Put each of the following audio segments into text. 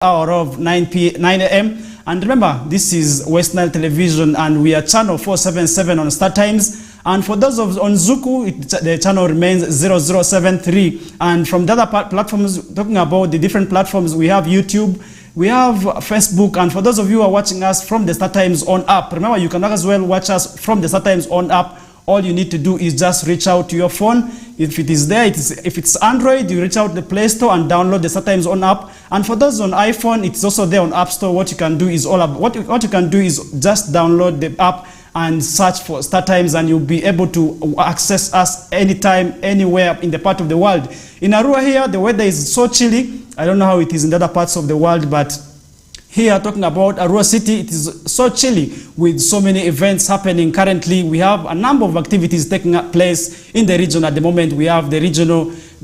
hour of 9 a.m. And remember, this is Westnile Television, and we are channel 477 on Star Times. And for those on Zuku, the channel remains 0073. And from the other platforms, talking about the different platforms, we have YouTube, we have Facebook, and for those of you who are watching us from the Star Times On app, remember you can as well watch us from the Star Times On app. All you need to do is just reach out to your phone. If it is there, if it's Android, you reach out to the Play Store and download the Star Times On app. And for those on iPhone, it's also there on App Store. What you can do is what you can do is just download the app and search for Star Times, and you'll be able to access us anytime, anywhere in the part of the world. In Arua here, the weather is so chilly. I don't know how it is in other parts of the world, but here, talking about Arua City, it is so chilly with so many events happening currently. We have a number of activities taking place in the region at the moment. We have the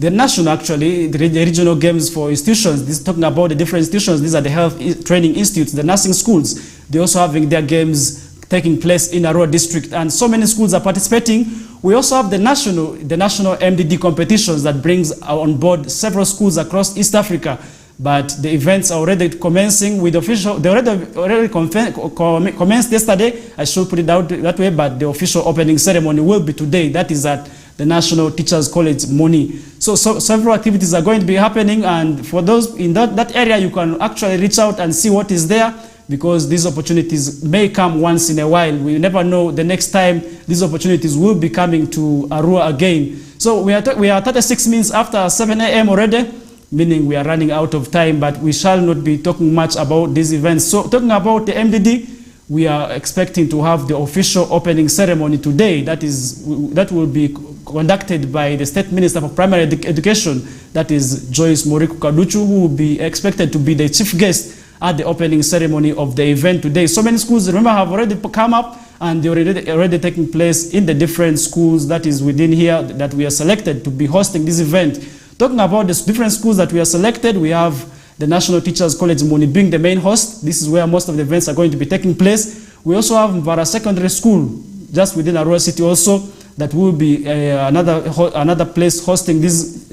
national games for institutions. This is talking about the different institutions. These are the health training institutes, the nursing schools. They're also having their games taking place in Arua district, and so many schools are participating. We also have the national MDD competitions that brings on board several schools across East Africa. But the events are already commencing with official. They already commenced yesterday. I should put it out that way. But the official opening ceremony will be today. That is at the National Teachers College, Moni. So several activities are going to be happening. And for those in that area, you can actually reach out and see what is there, because these opportunities may come once in a while. We never know the next time these opportunities will be coming to Arua again. So we are 36 minutes after 7 a.m. already, meaning we are running out of time, but we shall not be talking much about these events. So talking about the MDD, we are expecting to have the official opening ceremony today. That will be conducted by the State Minister for Primary Education, that is Joyce Moriku Kaduchu, who will be expected to be the chief guest at the opening ceremony of the event today. So many schools, remember, have already come up, and they're already taking place in the different schools that is within here that we are selected to be hosting this event. Talking about the different schools that we are selected, we have the National Teachers College, Moni, being the main host. This is where most of the events are going to be taking place. We also have Mvara Secondary School, just within Arua City also, that will be another place hosting these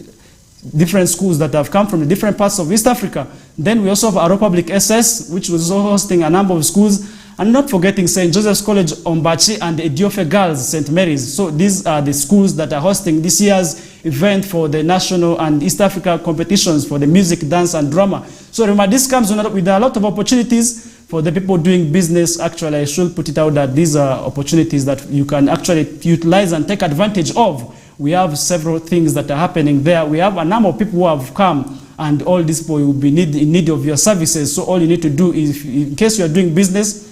different schools that have come from the different parts of East Africa. Then we also have Arua Public SS, which was also hosting a number of schools. And not forgetting St. Joseph's College, Ombachi, and the Idiofe Girls, St. Mary's. So these are the schools that are hosting this year's event for the national and East Africa competitions for the music, dance, and drama. So remember, this comes with a lot of opportunities for the people doing business. Actually, I should put it out that these are opportunities that you can actually utilize and take advantage of. We have several things that are happening there. We have a number of people who have come, and all these people will be in need of your services. So all you need to do is, in case you are doing business,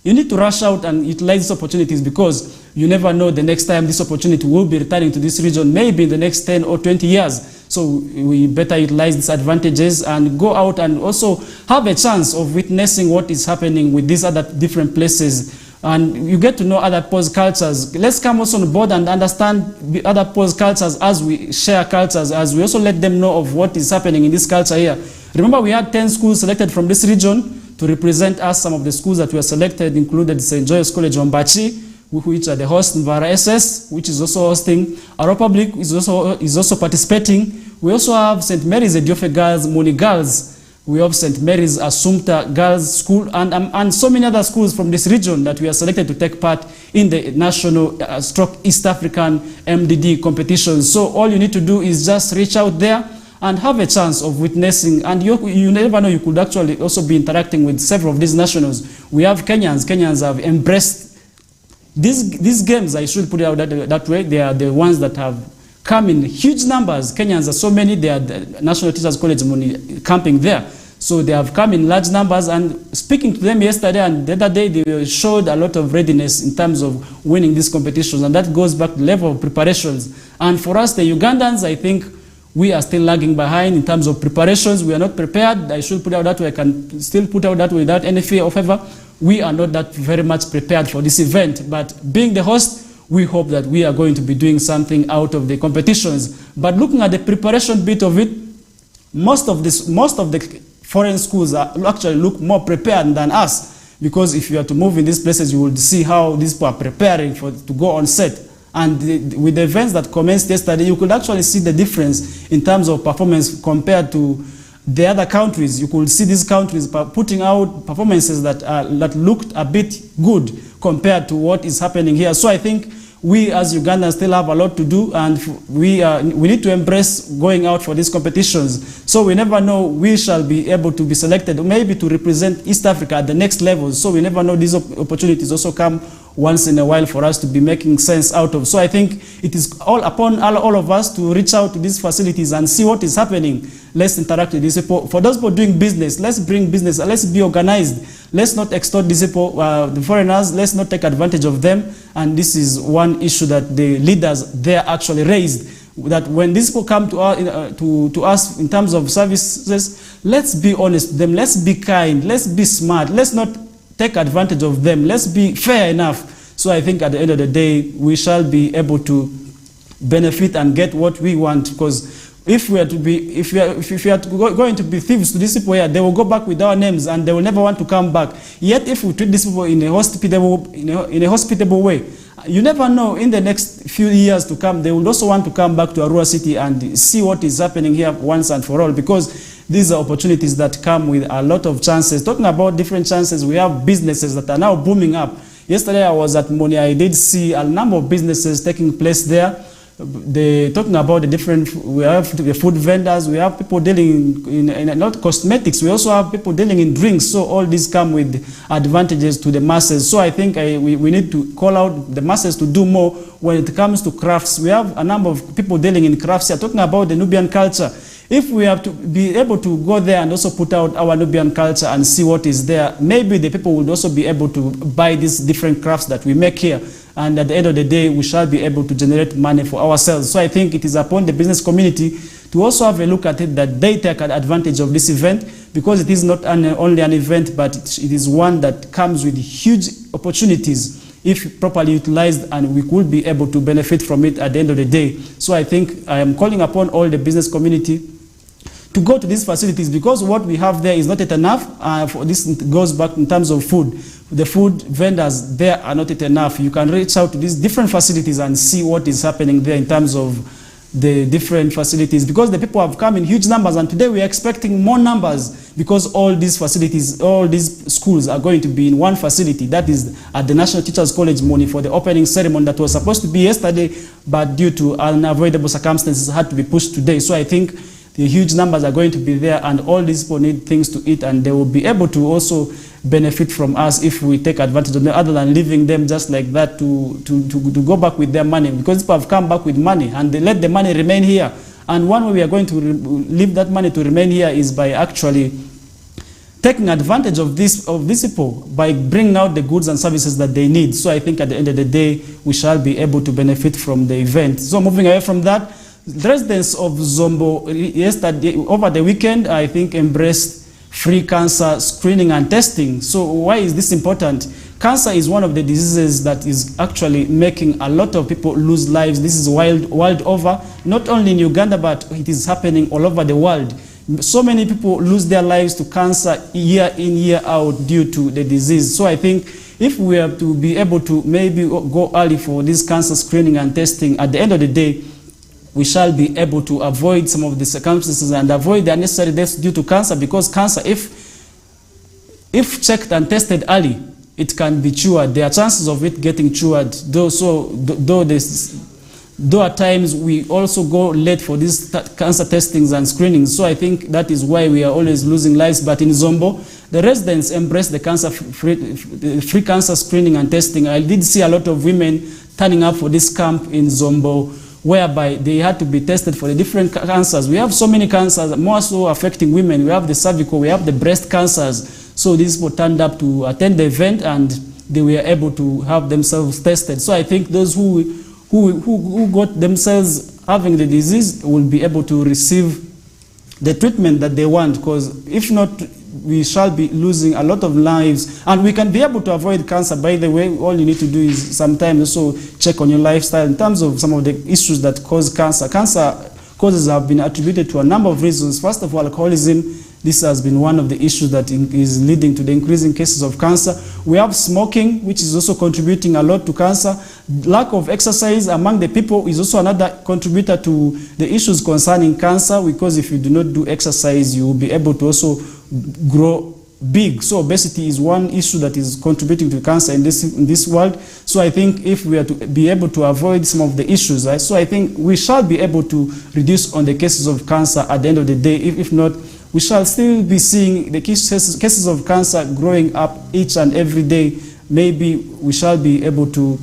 you need to rush out and utilize these opportunities, because you never know the next time this opportunity will be returning to this region, maybe in the next 10 or 20 years. So we better utilize these advantages and go out and also have a chance of witnessing what is happening with these other different places. And you get to know other post cultures. Let's come also on board and understand the other post cultures as we share cultures, as we also let them know of what is happening in this culture here. Remember, we had 10 schools selected from this region to represent us. Some of the schools that were selected included St. Joyce College, Ombachi, which are the host, Mvara SS, which is also hosting. Arua Public is also participating. We also have St. Mary's Idiofe Girls, Moni Girls. We have St. Mary's Assumpta Girls School, and so many other schools from this region that we are selected to take part in the national East African MDD competition. So all you need to do is just reach out there and have a chance of witnessing, and you never know, you could actually also be interacting with several of these nationals. We have Kenyans. Kenyans have embraced these games. I should put it out that way. They are the ones that have come in huge numbers. Kenyans are so many. They are the National Teachers College Moni camping there. So they have come in large numbers, and speaking to them yesterday and the other day, they showed a lot of readiness in terms of winning these competitions, and that goes back to the level of preparations. And for us, the Ugandans, I think, we are still lagging behind in terms of preparations. We are not prepared. I should put out that way. I can still put out that way without any fear of ever. We are not that very much prepared for this event. But being the host, we hope that we are going to be doing something out of the competitions. But looking at the preparation bit of it, most of the foreign schools actually look more prepared than us. Because if you are to move in these places, you will see how these people are preparing to go on set. And with the events that commenced yesterday, you could actually see the difference in terms of performance compared to the other countries. You could see these countries putting out performances that looked a bit good compared to what is happening here. So I think we as Ugandans still have a lot to do, and we need to embrace going out for these competitions. So we never know, we shall be able to be selected maybe to represent East Africa at the next level. So we never know, these opportunities also come once in a while for us to be making sense out of. So I think it is all upon all of us to reach out to these facilities and see what is happening. Let's interact with these people. For those people doing business, let's bring business, let's be organized. Let's not extort these people, the foreigners, let's not take advantage of them. And this is one issue that the leaders there actually raised, that when these people come to us in terms of services, let's be honest with them, let's be kind, let's be smart, let's not take advantage of them, let's be fair enough. So I think at the end of the day, we shall be able to benefit and get what we want, because if we are going to be thieves to these people here, they will go back with our names and they will never want to come back. Yet if we treat these people in a hospitable way, you never know, in the next few years to come, they will also want to come back to Arua City and see what is happening here once and for all, because these are opportunities that come with a lot of chances. Talking about different chances, we have businesses that are now booming up. Yesterday I was at Moni, I did see a number of businesses taking place there. Talking about the different, we have the food vendors, we have people dealing in not cosmetics, we also have people dealing in drinks. So all these come with advantages to the masses. So I think we need to call out the masses to do more when it comes to crafts. We have a number of people dealing in crafts here, talking about the Nubian culture. If we have to be able to go there and also put out our Nubian culture and see what is there, maybe the people would also be able to buy these different crafts that we make here. And at the end of the day, we shall be able to generate money for ourselves. So I think it is upon the business community to also have a look at it, that they take advantage of this event, because it is not only an event, but it is one that comes with huge opportunities if properly utilized, and we could be able to benefit from it at the end of the day. So I think I am calling upon all the business community to go to these facilities, because what we have there is not yet enough. For this, it goes back in terms of food. The food vendors there are not yet enough. You can reach out to these different facilities and see what is happening there in terms of the different facilities, because the people have come in huge numbers, and today we are expecting more numbers, because all these facilities, all these schools are going to be in one facility, that is at the National Teachers College Moni, for the opening ceremony that was supposed to be yesterday, but due to unavoidable circumstances had to be pushed today. So I think the huge numbers are going to be there, and all these people need things to eat, and they will be able to also benefit from us if we take advantage of them, other than leaving them just like that to go back with their money, because people have come back with money and they let the money remain here. And one way we are going to leave that money to remain here is by actually taking advantage of these people, by bringing out the goods and services that they need. So I think at the end of the day, we shall be able to benefit from the event. So moving away from that, the residents of Zombo yesterday, over the weekend, I think embraced free cancer screening and testing. So why is this important? Cancer is one of the diseases that is actually making a lot of people lose lives. This is world over, not only in Uganda, but it is happening all over the world. So many people lose their lives to cancer year in, year out due to the disease. So I think if we have to be able to maybe go early for this cancer screening and testing, at the end of the day, we shall be able to avoid some of the circumstances and avoid the unnecessary deaths due to cancer, because cancer, if checked and tested early, it can be cured. There are chances of it getting cured, though at times we also go late for these cancer testings and screenings. So I think that is why we are always losing lives. But in Zombo, the residents embrace the free cancer screening and testing. I did see a lot of women turning up for this camp in Zombo, whereby they had to be tested for the different cancers. We have so many cancers, more so affecting women. We have the cervical, we have the breast cancers. So these people turned up to attend the event, and they were able to have themselves tested. So I think those who got themselves having the disease will be able to receive the treatment that they want, because if not, we shall be losing a lot of lives. And we can be able to avoid cancer, by the way. All you need to do is sometimes also check on your lifestyle in terms of some of the issues that cause cancer. Cancer causes have been attributed to a number of reasons. First of all, alcoholism, This has been one of the issues that is leading to the increasing cases of cancer. We have smoking, which is also contributing a lot to cancer. Lack of exercise among the people is also another contributor to the issues concerning cancer, because if you do not do exercise, you will be able to also grow big. So obesity is one issue that is contributing to cancer in this world. So I think if we are to be able to avoid some of the issues, right, so I think we shall be able to reduce on the cases of cancer at the end of the day. If not, we shall still be seeing the cases of cancer growing up each and every day. Maybe we shall be able to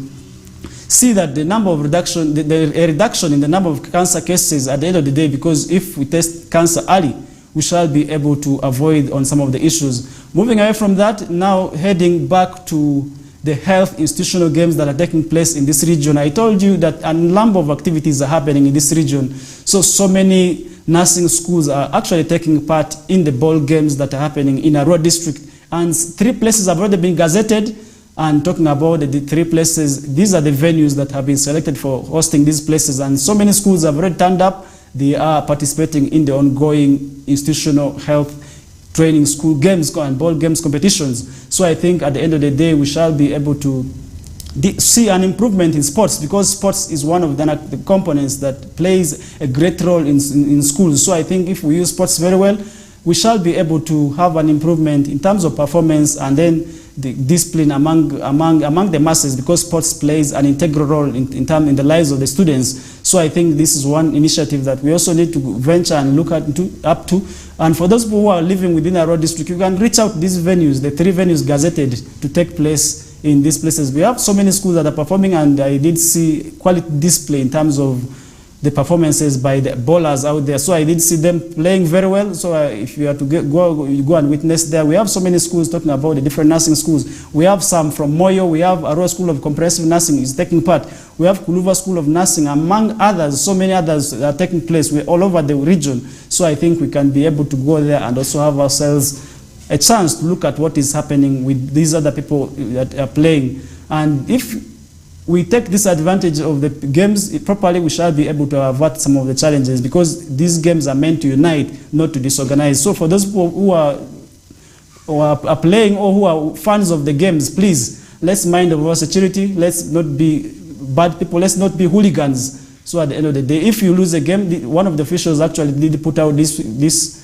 see that the number of reduction, a reduction in the number of cancer cases at the end of the day, because if we test cancer early, we shall be able to avoid on some of the issues. Moving away from that, now heading back to the health institutional games that are taking place in this region. I told you that a number of activities are happening in this region. So many nursing schools are actually taking part in the ball games that are happening in Arua district. And 3 places have already been gazetted. And talking about the 3 places, these are the venues that have been selected for hosting these places. And so many schools have already turned up. They are participating in the ongoing institutional health training school games and ball games competitions. So I think at the end of the day, we shall be able to see an improvement in sports, because sports is one of the components that plays a great role in schools. So I think if we use sports very well, we shall be able to have an improvement in terms of performance and then the discipline among the masses, because sports plays an integral role in the lives of the students. So I think this is one initiative that we also need to venture and look up to. And for those people who are living within our district, you can reach out to these venues, the 3 venues gazetted to take place in these places. We have so many schools that are performing, and I did see quality display in terms of the performances by the bowlers out there. So I did see them playing very well. So if you are to go and witness there, we have so many schools talking about the different nursing schools. We have some from Moyo, we have Arua School of Comprehensive Nursing is taking part. We have Kuluva School of Nursing, among others, so many others that are taking place. We're all over the region. So I think we can be able to go there and also have ourselves a chance to look at what is happening with these other people that are playing. And if we take this advantage of the games properly, we shall be able to avert some of the challenges, because these games are meant to unite, not to disorganize. So for those people who are playing or who are fans of the games, please, let's mind our security. Let's not be bad people. Let's not be hooligans. So at the end of the day, if you lose a game, one of the officials actually did put out this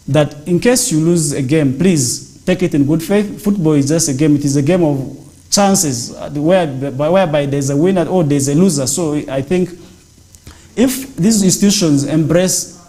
that in case you lose a game, please take it in good faith. Football is just a game. It is a game of chances whereby there's a winner or there's a loser. So I think if these institutions embrace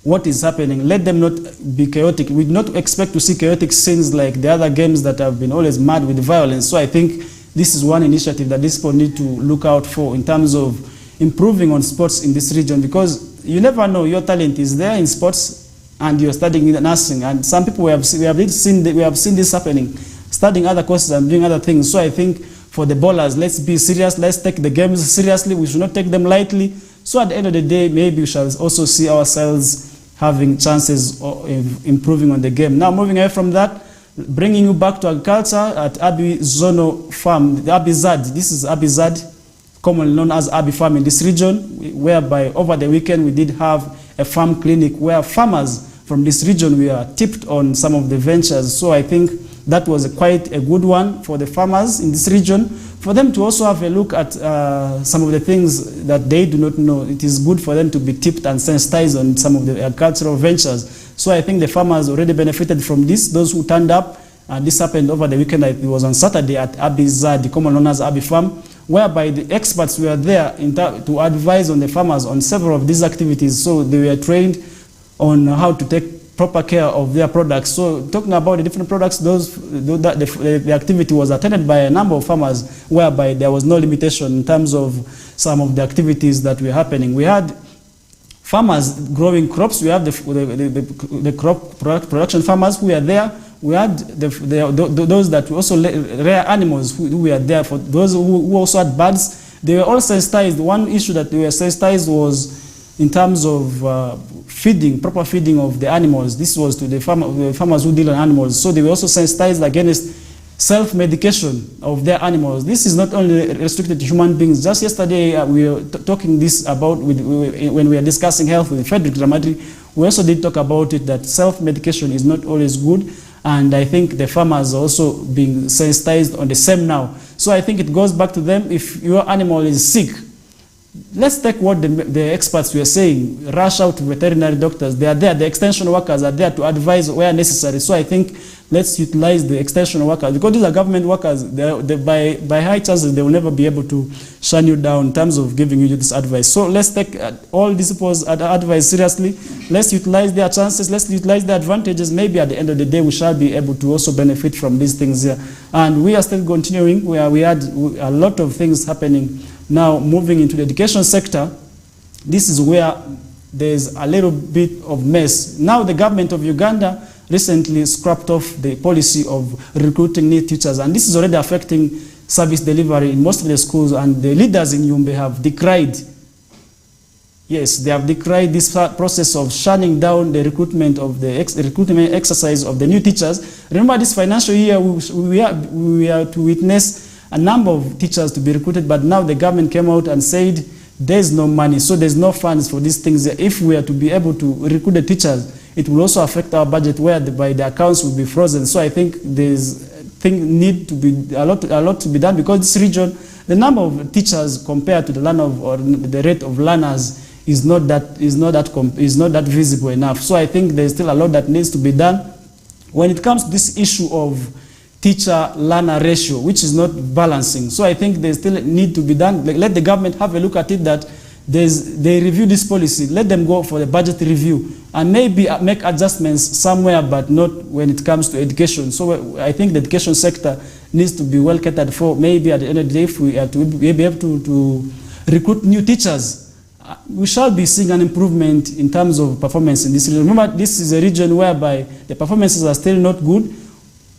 what is happening, let them not be chaotic. We do not expect to see chaotic scenes like the other games that have been always mad with violence. So I think this is one initiative that these people need to look out for in terms of improving on sports in this region, because you never know, your talent is there in sports and you're studying nursing. And some people we have seen this happening, studying other courses and doing other things. So I think for the bowlers, let's be serious. Let's take the games seriously. We should not take them lightly. So at the end of the day, maybe we shall also see ourselves having chances of improving on the game. Now, moving away from that, bringing you back to agriculture at Abi Zono Farm, the Abizad. This is Abizad, commonly known as Abi Farm in this region, whereby over the weekend we did have a farm clinic where farmers from this region were tipped on some of the ventures. So I think that was quite a good one for the farmers in this region, for them to also have a look at some of the things that they do not know. It is good for them to be tipped and sensitized on some of the agricultural ventures. So I think the farmers already benefited from this, those who turned up. This happened over the weekend. It was on Saturday at Abizad, commonly known as Abi Farm, whereby the experts were there to advise on the farmers on several of these activities. So they were trained on how to take proper care of their products. So talking about the different products, the activity was attended by a number of farmers, whereby there was no limitation in terms of some of the activities that were happening. We had farmers growing crops. We have the crop production farmers who were there. We had those that were also rare animals who were there. For those who also had birds, they were all sensitized. One issue that they were sensitized was in terms of feeding, proper feeding of the animals. This was to the farmers who deal on animals. So they were also sensitized against self-medication of their animals. This is not only restricted to human beings. Just yesterday we were talking this about when we were discussing health with Frederick Dramatri, We also did talk about it that self-medication is not always good, and I think the farmers are also being sensitized on the same now. So I think it goes back to them. If your animal is sick, let's take what the experts were saying. Rush out to veterinary doctors. They are there. The extension workers are there to advise where necessary. So I think let's utilize the extension workers, because these are government workers. By high chances, they will never be able to shun you down in terms of giving you this advice. So let's take all these people's advice seriously. Let's utilize their chances. Let's utilize their advantages. Maybe at the end of the day, we shall be able to also benefit from these things here. And we are still continuing. We had a lot of things happening. Now, moving into the education sector, this is where there's a little bit of mess. Now, the government of Uganda recently scrapped off the policy of recruiting new teachers, and this is already affecting service delivery in most of the schools, and the leaders in Yumbe have decried, yes, they have decried this process of shutting down the recruitment of the recruitment exercise of the new teachers. Remember, this financial year, we are to witness a number of teachers to be recruited, but now the government came out and said there's no money, so there's no funds for these things. If we are to be able to recruit the teachers, it will also affect our budget, whereby the accounts will be frozen. So I think need to be a lot to be done, because this region, the number of teachers compared to the the rate of learners is not that visible enough. So I think there's still a lot that needs to be done when it comes to this issue of teacher-learner ratio, which is not balancing. So I think there still need to be done. Let the government have a look at it, that they review this policy. Let them go for the budget review and maybe make adjustments somewhere, but not when it comes to education. So I think the education sector needs to be well catered for. Maybe at the end of the day, if we are to be able to recruit new teachers, we shall be seeing an improvement in terms of performance in this region. Remember, this is a region whereby the performances are still not good,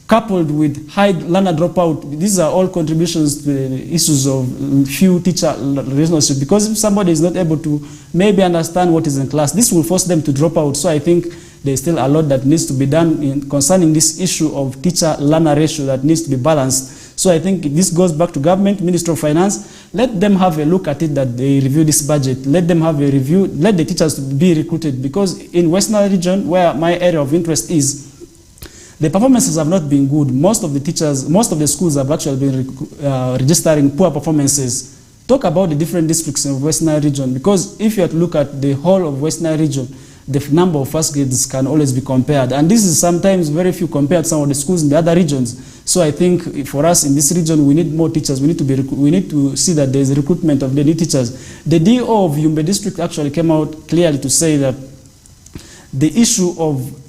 coupled with high learner dropout. These are all contributions to the issues of few teacher relationship, because if somebody is not able to maybe understand what is in class, this will force them to drop out. So I think there's still a lot that needs to be done concerning this issue of teacher-learner ratio that needs to be balanced. So I think this goes back to government, Ministry of Finance. Let them have a look at it, that they review this budget. Let them have a review. Let the teachers be recruited, because in Westnile region, where my area of interest is, the performances have not been good. Most of the teachers, most of the schools have actually been registering poor performances. Talk about the different districts in Westnile region, because if you have to look at the whole of Westnile region, the number of first grades can always be compared. And this is sometimes very few compared to some of the schools in the other regions. So I think for us in this region, we need more teachers. We need to see that there is recruitment of the new teachers. The DO of Yumbe district actually came out clearly to say that the issue of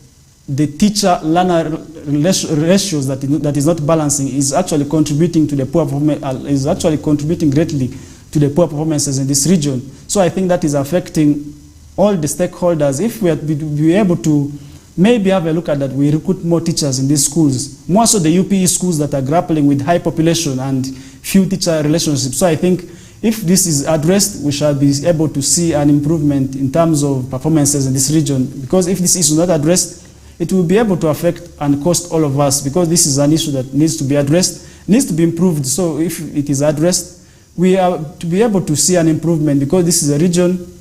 the teacher-learner ratios that is not balancing is actually contributing to the poor performance, is actually contributing greatly to the poor performances in this region. So I think that is affecting all the stakeholders. If we are to be able to maybe have a look at that, we recruit more teachers in these schools, more so the UPE schools that are grappling with high population and few teacher relationships. So I think if this is addressed, we shall be able to see an improvement in terms of performances in this region. Because if this issue is not addressed, it will be able to affect and cost all of us, because this is an issue that needs to be addressed, needs to be improved. So if it is addressed, we are to be able to see an improvement, because this is a region,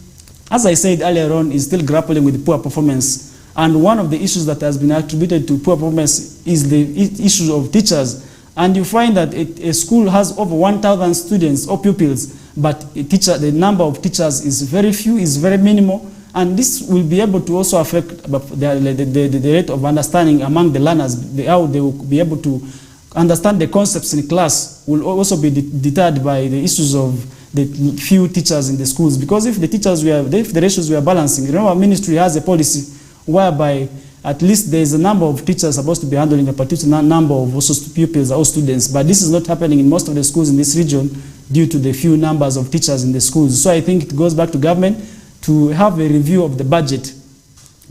as I said earlier on, is still grappling with poor performance. And one of the issues that has been attributed to poor performance is the issue of teachers. And you find that a school has over 1,000 students or pupils, but the number of teachers is very few, is very minimal. And this will be able to also affect the rate of understanding among the learners. How they will be able to understand the concepts in class will also be deterred by the issues of the few teachers in the schools. Because if the ratios were balancing, remember, our ministry has a policy whereby at least there is a number of teachers supposed to be handling a particular number of also pupils or students. But this is not happening in most of the schools in this region due to the few numbers of teachers in the schools. So I think it goes back to government to have a review of the budget,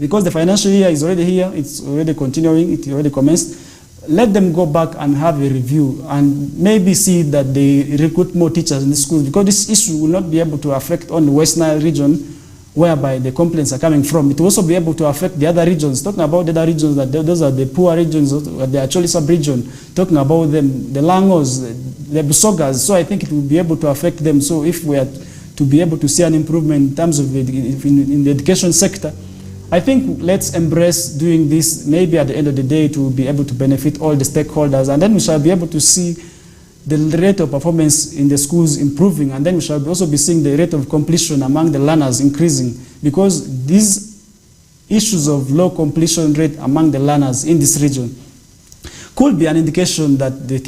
because the financial year is already here, it's already continuing, it already commenced. Let them go back and have a review and maybe see that they recruit more teachers in the schools, because this issue will not be able to affect only West Nile region whereby the complaints are coming from. It will also be able to affect the other regions. Talking about the other regions, that those are the poor regions, the actually sub-region, talking about them, the Langos, the Busogas. So I think it will be able to affect them. So if we are to be able to see an improvement in terms of in the education sector, I think let's embrace doing this, maybe at the end of the day to be able to benefit all the stakeholders, and then we shall be able to see the rate of performance in the schools improving, and then we shall also be seeing the rate of completion among the learners increasing, because these issues of low completion rate among the learners in this region could be an indication that the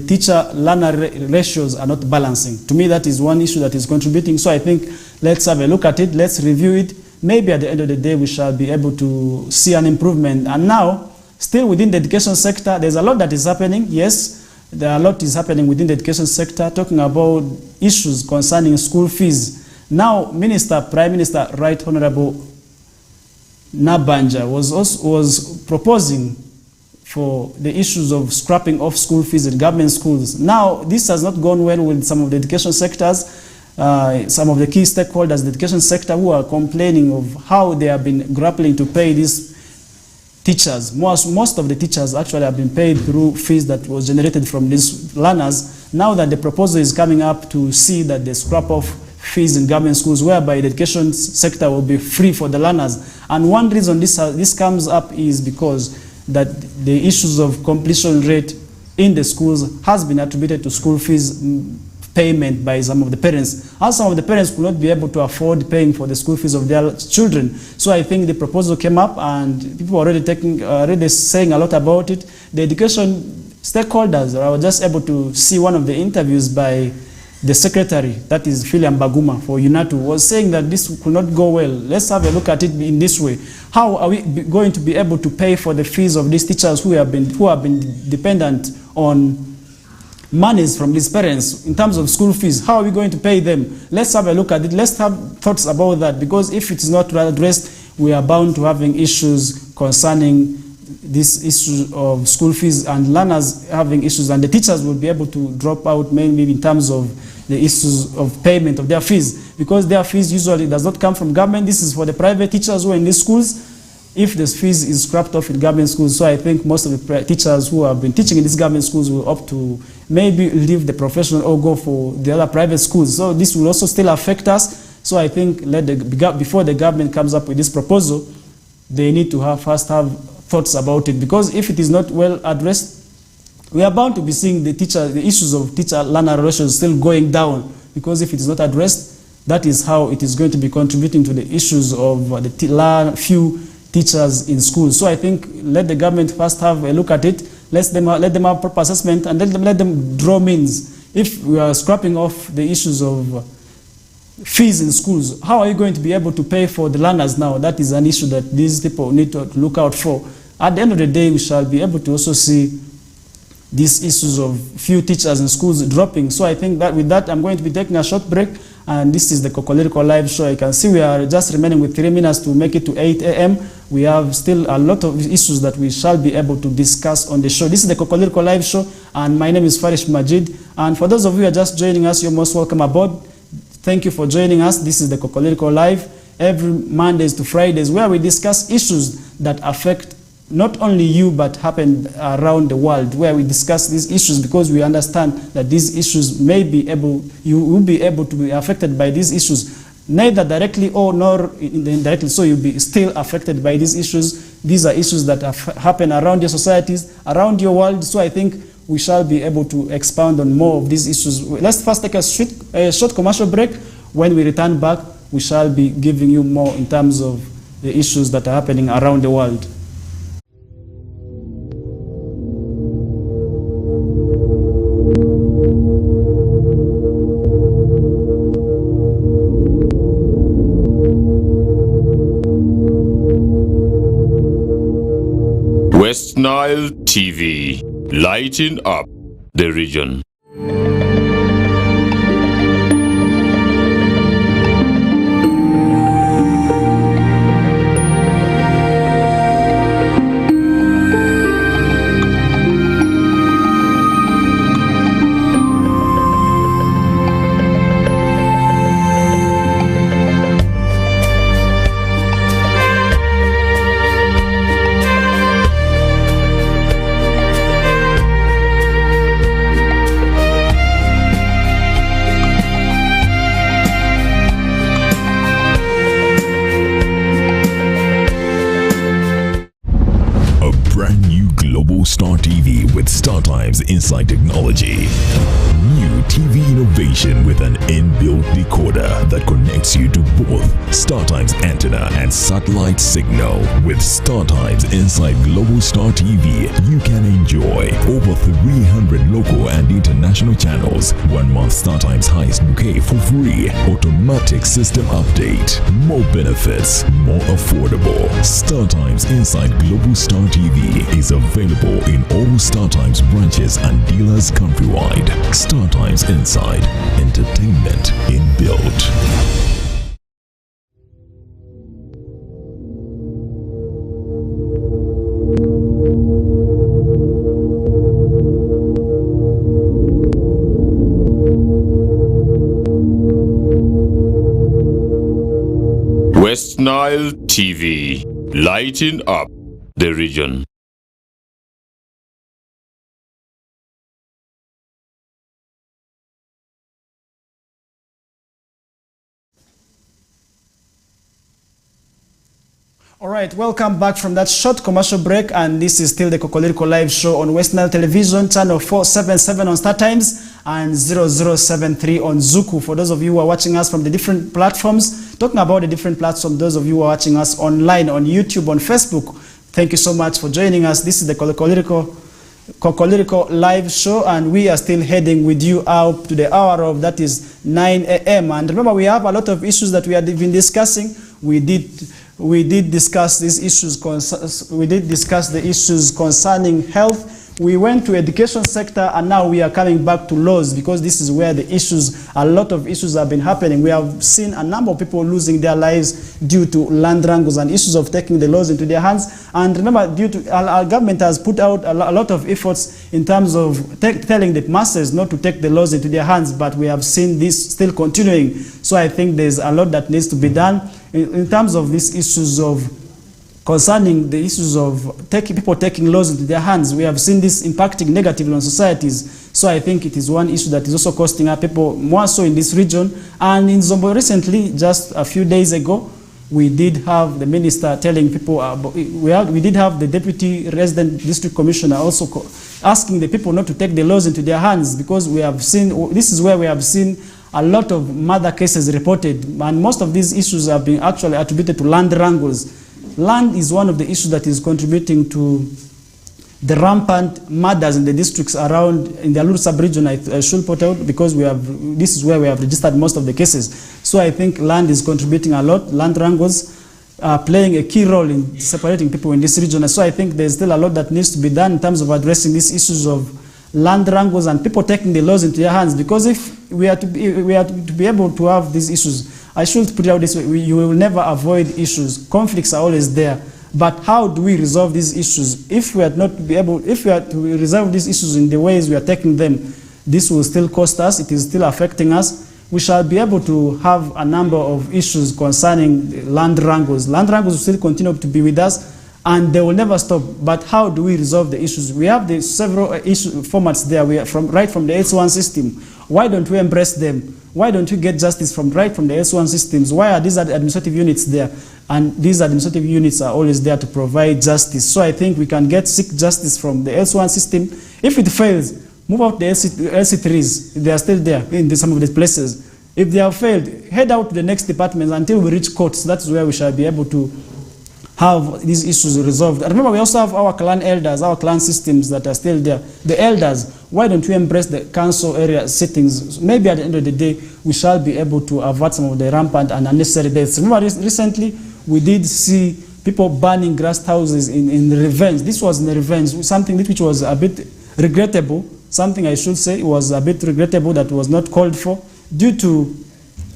teacher-learner ratios are not balancing. To me, that is one issue that is contributing. So I think let's have a look at it, let's review it. Maybe at the end of the day, we shall be able to see an improvement. And now, still within the education sector, there's a lot that is happening. Yes, there are a lot is happening within the education sector, talking about issues concerning school fees. Now, Prime Minister Right Honorable Nabanja was proposing for the issues of scrapping off school fees in government schools. Now, this has not gone well with some of the education sectors, some of the key stakeholders in the education sector who are complaining of how they have been grappling to pay these teachers. Most of the teachers actually have been paid through fees that was generated from these learners. Now that the proposal is coming up to see that they scrap off fees in government schools, whereby the education sector will be free for the learners. And one reason this comes up is because that the issues of completion rate in the schools has been attributed to school fees payment by some of the parents. As some of the parents could not be able to afford paying for the school fees of their children. So I think the proposal came up and people are already saying a lot about it. The education stakeholders, I was just able to see one of the interviews by the secretary, that is Philiam Baguma for UNATU, was saying that this could not go well. Let's have a look at it in this way. How are we going to be able to pay for the fees of these teachers who have been dependent on monies from these parents in terms of school fees? How are we going to pay them? Let's have a look at it. Let's have thoughts about that, because if it is not addressed, we are bound to having issues concerning this issue of school fees, and learners having issues, and the teachers will be able to drop out mainly in terms of the issues of payment of their fees, because their fees usually does not come from government. This is for the private teachers who are in these schools. If the fees is scrapped off in government schools, so I think most of the teachers who have been teaching in these government schools will opt to maybe leave the profession or go for the other private schools. So this will also still affect us. So I think before the government comes up with this proposal, they need to first have thoughts about it, because if it is not well addressed, we are bound to be seeing the issues of teacher-learner relations still going down, because if it is not addressed, that is how it is going to be contributing to the issues of the few teachers in schools. So I think let the government first have a look at it, let them have proper assessment, and let them draw means. If we are scrapping off the issues of fees in schools, how are you going to be able to pay for the learners now? That is an issue that these people need to look out for. At the end of the day, we shall be able to also see these issues of few teachers in schools dropping. So I think that with that, I'm going to be taking a short break, and this is the KOKOLIRIKO live show. You can see we are just remaining with 3 minutes to make it to 8 a.m. We have still a lot of issues that we shall be able to discuss on the show. This is the KOKOLIRIKO live show, and my name is Farish Majid. And for those of you who are just joining us, you're most welcome aboard. Thank you for joining us. This is the KOKOLIRIKO live, every Mondays to Fridays, where we discuss issues that affect not only you, but happen around the world, where we discuss these issues, because we understand that these issues you will be able to be affected by these issues, neither directly or nor indirectly, so you'll be still affected by these issues. These are issues that happen around your societies, around your world, so I think we shall be able to expound on more of these issues. Let's first take a short commercial break. When we return back, we shall be giving you more in terms of the issues that are happening around the world. Westnile TV, lighting up the region. Global Star TV with StarTimes Inside Technology. New TV innovation with an inbuilt decoder that connects you to both StarTimes antenna and satellite signal. With StarTimes Inside Global Star TV, you can enjoy over 300 local and international channels, 1 month StarTimes highest bouquet for free, automatic system update, more benefits, more affordable. StarTimes Inside Global Star TV is available in all StarTimes branches and dealers countrywide. StarTimes Inside, entertainment inbuilt. Westnile TV, lighting up the region. All right, welcome back from that short commercial break, and this is still the KOKOLIRIKO live show on Westnile Television, channel 477 on StarTimes and 0073 on Zuku. For those of you who are watching us from the different platforms, talking about the different platforms, those of you who are watching us online, on YouTube, on Facebook, thank you so much for joining us. This is the KOKOLIRIKO live show, and we are still heading with you out to the hour of, that is 9 a.m. And remember, we have a lot of issues that we have been discussing. We did discuss these issues. We did discuss the issues concerning health. We went to education sector, and now we are coming back to laws, because this is where the issues, a lot of issues have been happening. We have seen a number of people losing their lives due to land wrangles and issues of taking the laws into their hands. And remember, due to our government has put out a lot of efforts in terms of telling the masses not to take the laws into their hands, but we have seen this still continuing. So I think there's a lot that needs to be done in terms of these issues of concerning the issues of people taking laws into their hands. We have seen this impacting negatively on societies. So I think it is one issue that is also costing our people more so in this region. And in Zombo recently, just a few days ago, we did have the minister telling people, we did have the deputy resident district commissioner also asking the people not to take the laws into their hands, because we have seen, this is where we have seen a lot of murder cases reported, and most of these issues have been actually attributed to land wrangles. Land is one of the issues that is contributing to the rampant murders in the districts around, in the Alur sub-region, I should put out, because this is where we have registered most of the cases. So I think land is contributing a lot. Land wrangles are playing a key role in separating people in this region. And so I think there's still a lot that needs to be done in terms of addressing these issues of land wrangles and people taking the laws into their hands. Because if we are to be able to have these issues, I should put it out this way, you will never avoid issues. Conflicts are always there. But how do we resolve these issues? If we are to resolve these issues in the ways we are taking them, this will still cost us, it is still affecting us. We shall be able to have a number of issues concerning land wrangles. Land wrangles will still continue to be with us, and they will never stop. But how do we resolve the issues? We have the several formats there. We are right from the S1 system. Why don't we embrace them? Why don't we get justice right from the S1 systems? Why are these administrative units there? And these administrative units are always there to provide justice. So I think we can seek justice from the S1 system. If it fails, move out the LC3s. They are still there in some of these places. If they have failed, head out to the next departments until we reach courts. That's where we shall be able to have these issues resolved. And remember, we also have our clan elders, our clan systems that are still there. The elders, why don't we embrace the council area settings? Maybe at the end of the day, we shall be able to avert some of the rampant and unnecessary deaths. Remember, recently, we did see people burning grass houses in revenge. This was in revenge, something which was a bit regrettable. Something I should say was a bit regrettable, that was not called for, due to,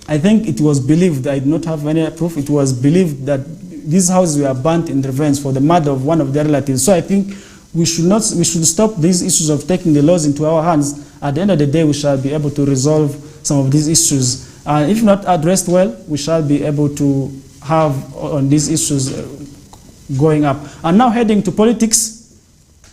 I think it was believed, I do not have any proof, it was believed that these houses were burnt in revenge for the murder of one of their relatives. So I think we should stop these issues of taking the laws into our hands. At the end of the day, we shall be able to resolve some of these issues. And if not addressed well, we shall be able to have on these issues going up. And now heading to politics.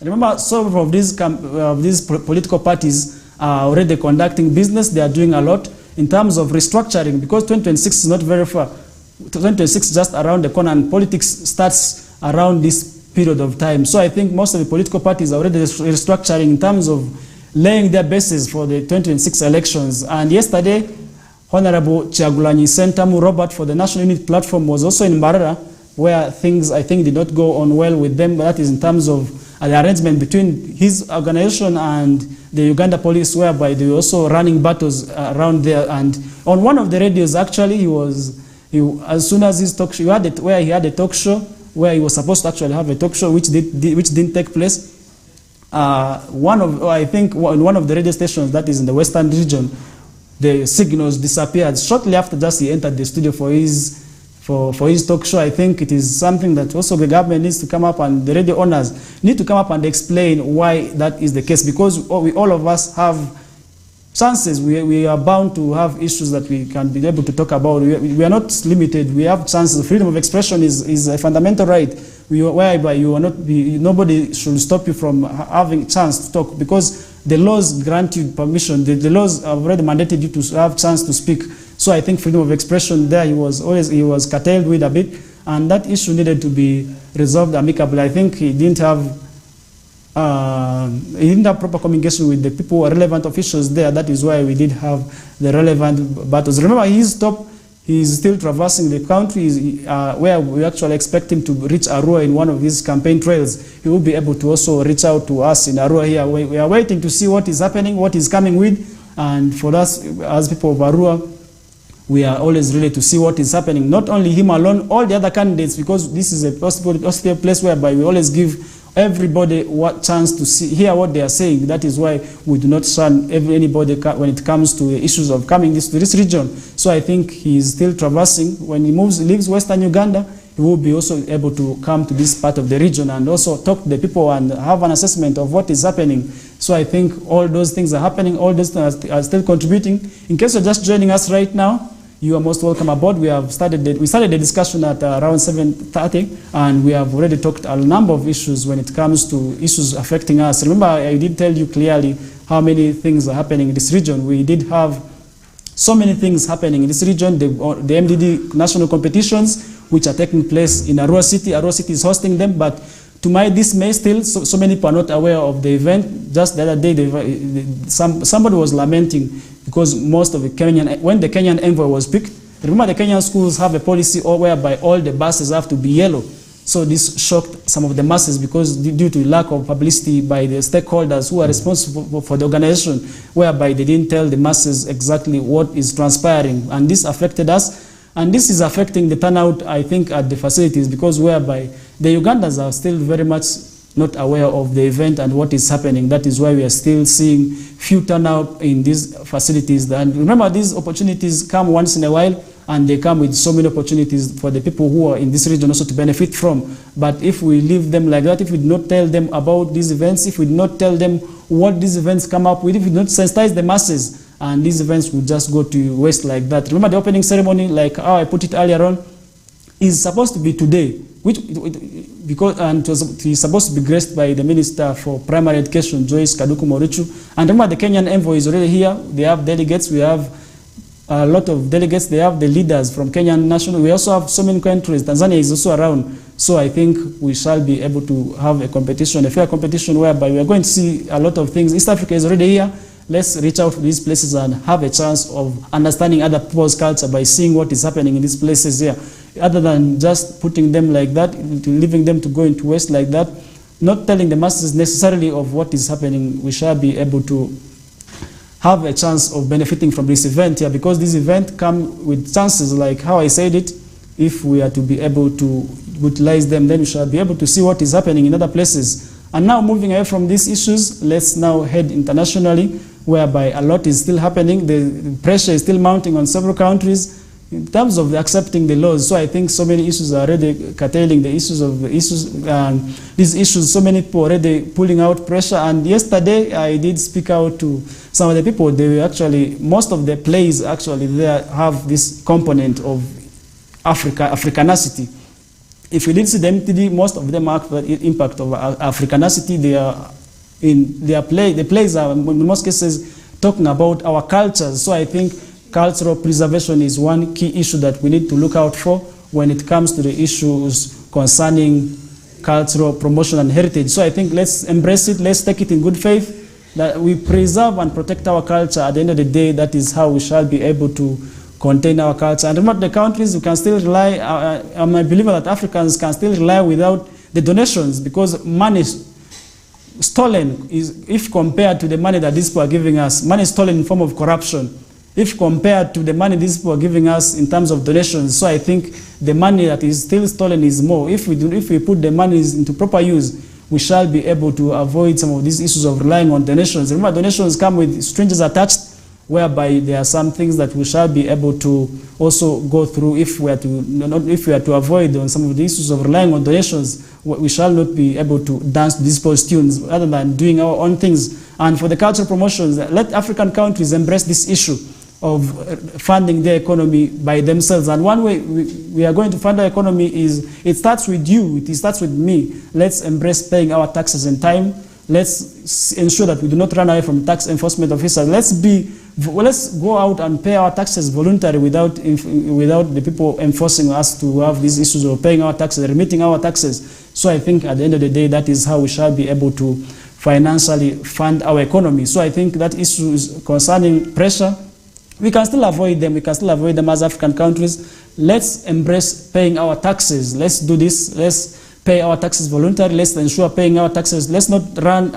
Remember, some of these political parties are already conducting business. They are doing a lot in terms of restructuring, because 2026 is not very far. 2026 just around the corner, and politics starts around this period of time. So I think most of the political parties are already restructuring in terms of laying their bases for the 2026 elections. And yesterday, Honorable Kyagulanyi Ssentamu Robert for the National Unity Platform was also in Mbarara, where things, I think, did not go on well with them. That is in terms of the arrangement between his organization and the Uganda police, whereby they were also running battles around there. And on one of the radios, actually, as soon as his talk show, where he had a talk show, where he was supposed to actually have a talk show, which didn't take place. I think one of the radio stations that is in the Western region, the signals disappeared shortly after just he entered the studio for his talk show. I think it is something that also the government needs to come up, and the radio owners need to come up and explain why that is the case, because all of us have chances. We are bound to have issues that we can be able to talk about. We are not limited. We have chances. Freedom of expression is a fundamental right, whereby nobody should stop you from having a chance to talk, because the laws grant you permission. The laws have already mandated you to have a chance to speak. So I think freedom of expression there, he was curtailed with a bit, and that issue needed to be resolved amicably. I think he didn't have proper communication with the people, relevant officials there. That is why we did have the relevant battles. Remember, he's still traversing the country, where we actually expect him to reach Arua in one of his campaign trails. He will be able to also reach out to us in Arua here. We are waiting to see what is happening, what is coming with, and for us, as people of Arua, we are always ready to see what is happening. Not only him alone, all the other candidates, because this is a possible place whereby we always give everybody what chance to hear what they are saying. That is why we do not shun anybody when it comes to issues of coming to this region. So I think he is still traversing. When he leaves Western Uganda, he will be also able to come to this part of the region and also talk to the people and have an assessment of what is happening. So I think all those things are happening, all those things are still contributing. In case you're just joining us right now, you are most welcome aboard. We started the discussion at around 7:30, and we have already talked a number of issues when it comes to issues affecting us. Remember, I did tell you clearly how many things are happening in this region. We did have so many things happening in this region. The MDD national competitions, which are taking place in Arua City. Arua City is hosting them, but to my dismay, still, so many people are not aware of the event. Just the other day, somebody was lamenting because most of when the Kenyan envoy was picked, remember the Kenyan schools have a policy whereby all the buses have to be yellow. So this shocked some of the masses because due to lack of publicity by the stakeholders who are responsible for the organization, whereby they didn't tell the masses exactly what is transpiring. And this affected us. And this is affecting the turnout, I think, at the facilities, because whereby the Ugandans are still very much not aware of the event and what is happening. That is why we are still seeing few turnout in these facilities. And remember, these opportunities come once in a while, and they come with so many opportunities for the people who are in this region also to benefit from. But if we leave them like that, if we do not tell them about these events, if we do not tell them what these events come up with, if we do not sensitize the masses, and these events will just go to waste like that. Remember the opening ceremony, like how I put it earlier on, is supposed to be today, it is supposed to be graced by the Minister for Primary Education, Joyce Kaduku Morichu. And remember, the Kenyan envoy is already here. They have delegates. We have a lot of delegates. They have the leaders from Kenyan national. We also have so many countries. Tanzania is also around. So I think we shall be able to have a competition, a fair competition, whereby we are going to see a lot of things. East Africa is already here. Let's reach out to these places and have a chance of understanding other people's culture by seeing what is happening in these places here. Other than just putting them like that, leaving them to go into waste like that, not telling the masses necessarily of what is happening, we shall be able to have a chance of benefiting from this event here, because this event comes with chances like how I said it. If we are to be able to utilize them, then we shall be able to see what is happening in other places. And now, moving away from these issues, let's now head internationally, whereby a lot is still happening. The pressure is still mounting on several countries in terms of accepting the laws. So I think so many issues are already curtailing these issues. So many people already pulling out pressure. And yesterday I did speak out to some of the people. They were actually, most of the plays actually there have this component of Africanacity. If you did see the MTD, most of them have the impact of Africanacity. They are in their play. The plays are in most cases talking about our cultures. So I think cultural preservation is one key issue that we need to look out for when it comes to the issues concerning cultural promotion and heritage. So I think let's embrace it, let's take it in good faith, that we preserve and protect our culture. At the end of the day, that is how we shall be able to contain our culture. And remote the countries, we can still rely, I'm a believer that Africans can still rely without the donations, because money stolen is, if compared to the money that these people are giving us, money stolen in form of corruption, if compared to the money these people are giving us in terms of donations. So I think the money that is still stolen is more. If we put the money into proper use, we shall be able to avoid some of these issues of relying on donations. Remember, donations come with strings attached, whereby there are some things that we shall be able to also go through if we are to avoid on some of the issues of relying on donations. We shall not be able to dance to these people's tunes rather than doing our own things. And for the cultural promotions, let African countries embrace this issue of funding their economy by themselves. And one way we are going to fund our economy is, it starts with you, it starts with me. Let's embrace paying our taxes in time. Let's ensure that we do not run away from tax enforcement officers. Let's go out and pay our taxes voluntarily without the people enforcing us to have these issues of paying our taxes, remitting our taxes. So I think at the end of the day, that is how we shall be able to financially fund our economy. So I think that issue is concerning pressure. We can still avoid them. We can still avoid them as African countries. Let's embrace paying our taxes. Let's do this. Let's pay our taxes voluntarily. Let's ensure paying our taxes. Let's not run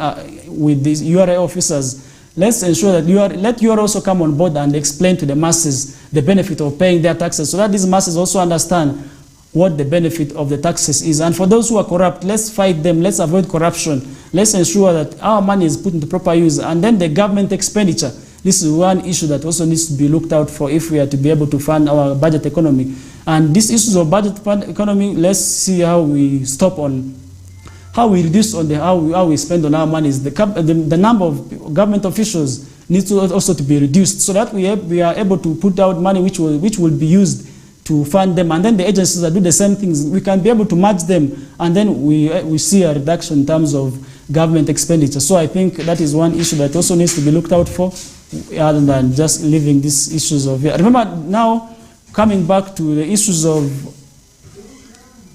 with these URA officers. Let's ensure that let URA also come on board and explain to the masses the benefit of paying their taxes, so that these masses also understand what the benefit of the taxes is. And for those who are corrupt, let's fight them. Let's avoid corruption. Let's ensure that our money is put into proper use. And then the government expenditure. This is one issue that also needs to be looked out for if we are to be able to fund our budget economy. And these issues of budget economy, let's see how we stop on, how we reduce on how we spend on our money. The number of government officials needs to also to be reduced, so that we are able to put out money which will be used to fund them. And then the agencies that do the same things, we can be able to match them, and then we see a reduction in terms of government expenditure. So I think that is one issue that also needs to be looked out for, other than just leaving these issues of... Remember now, coming back to the issues of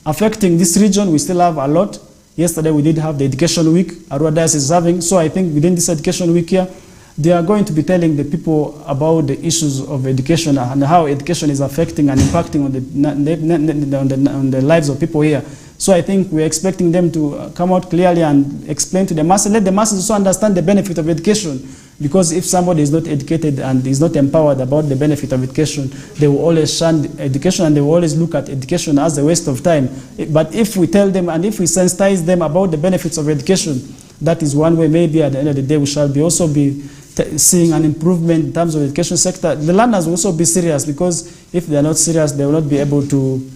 affecting this region, we still have a lot. Yesterday we did have the education week Arua Diocese is having. So I think within this education week here, they are going to be telling the people about the issues of education and how education is affecting and impacting on the lives of people here. So I think we're expecting them to come out clearly and explain to the masses, let the masses also understand the benefit of education. Because if somebody is not educated and is not empowered about the benefit of education, they will always shun education, and they will always look at education as a waste of time. But if we tell them and if we sensitize them about the benefits of education, that is one way. Maybe at the end of the day we shall also be seeing an improvement in terms of the education sector. The learners will also be serious, because if they are not serious, they will not be able to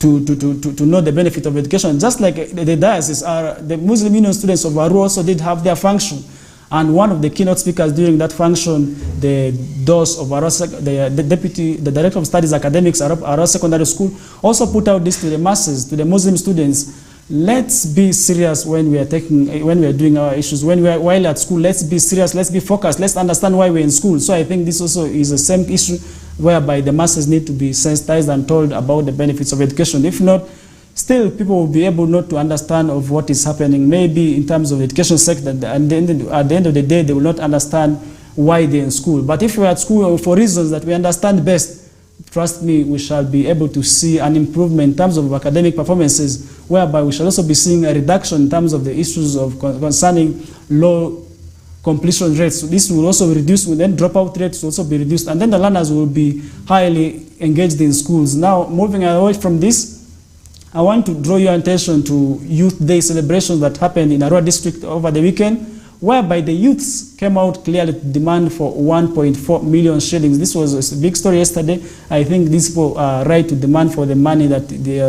know the benefit of education. Just like the diocese, the Muslim Union students of Arua also did have their function. And one of the keynote speakers during that function, the DOS of the Director of Studies Academics at Arua Secondary School, also put out this to the masses, to the Muslim students. Let's be serious when we are doing our issues. While at school, let's be serious, let's be focused, let's understand why we're in school. So I think this also is the same issue, whereby the masses need to be sensitized and told about the benefits of education. If not, still people will be able not to understand of what is happening, maybe in terms of the education sector, and then at the end of the day, they will not understand why they're in school. But if we're at school for reasons that we understand best, trust me, we shall be able to see an improvement in terms of academic performances, whereby we shall also be seeing a reduction in terms of the issues of concerning low completion rates. So this will also reduce, then dropout rates will also be reduced, and then the learners will be highly engaged in schools. Now, moving away from this, I want to draw your attention to Youth Day celebrations that happened in Arua district over the weekend, whereby the youths came out clearly to demand for 1.4 million shillings. This was a big story yesterday. I think these people are right to demand for the money that they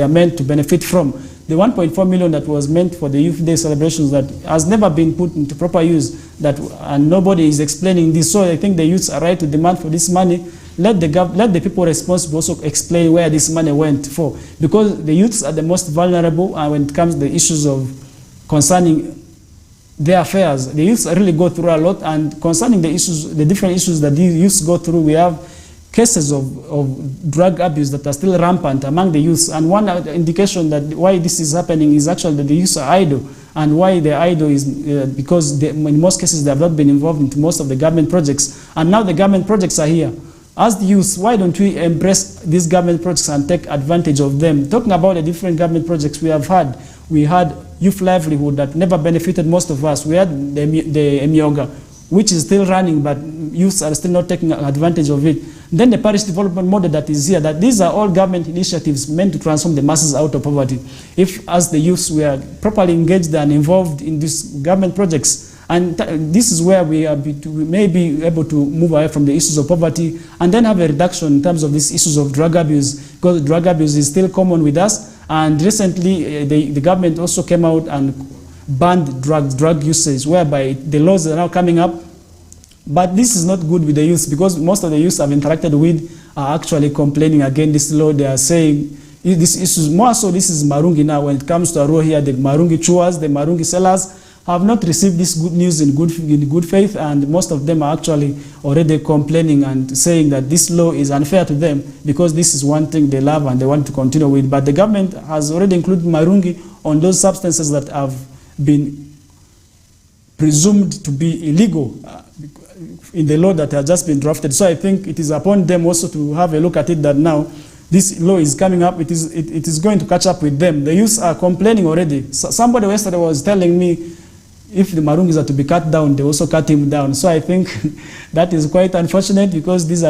are meant to benefit from. The 1.4 million that was meant for the Youth Day celebrations that has never been put into proper use, and nobody is explaining this. So I think the youths are right to demand for this money. Let the people responsible also explain where this money went for, because the youths are the most vulnerable when it comes to the issues of concerning their affairs. The youths really go through a lot, and concerning the issues, the different issues that these youths go through, we have cases of drug abuse that are still rampant among the youth. And one indication that why this is happening is actually that the youth are idle. And why they're idle is because in most cases they have not been involved into most of the government projects. And now the government projects are here. As the youth, why don't we embrace these government projects and take advantage of them? Talking about the different government projects we have had, we had youth livelihood that never benefited most of us. We had the Emioga, which is still running, but youths are still not taking advantage of it. Then the parish development model that is here, that these are all government initiatives meant to transform the masses out of poverty. If, as the youths, we are properly engaged and involved in these government projects, and this is where we may be able to move away from the issues of poverty and then have a reduction in terms of these issues of drug abuse, because drug abuse is still common with us. And recently, the government also came out and banned drug usage, whereby the laws are now coming up. But this is not good with the youth, because most of the youth I've interacted with are actually complaining against this law. They are saying this issue, more so this is Marungi now. When it comes to Aro here, the Marungi chewers, the Marungi sellers have not received this good news in good faith, and most of them are actually already complaining and saying that this law is unfair to them because this is one thing they love and they want to continue with. But the government has already included Marungi on those substances that have been presumed to be illegal in the law that has just been drafted. So I think it is upon them also to have a look at it, that now this law is coming up, it is going to catch up with them. The youth are complaining already. So somebody yesterday was telling me if the Marungis are to be cut down, they also cut him down. So I think that is quite unfortunate, because these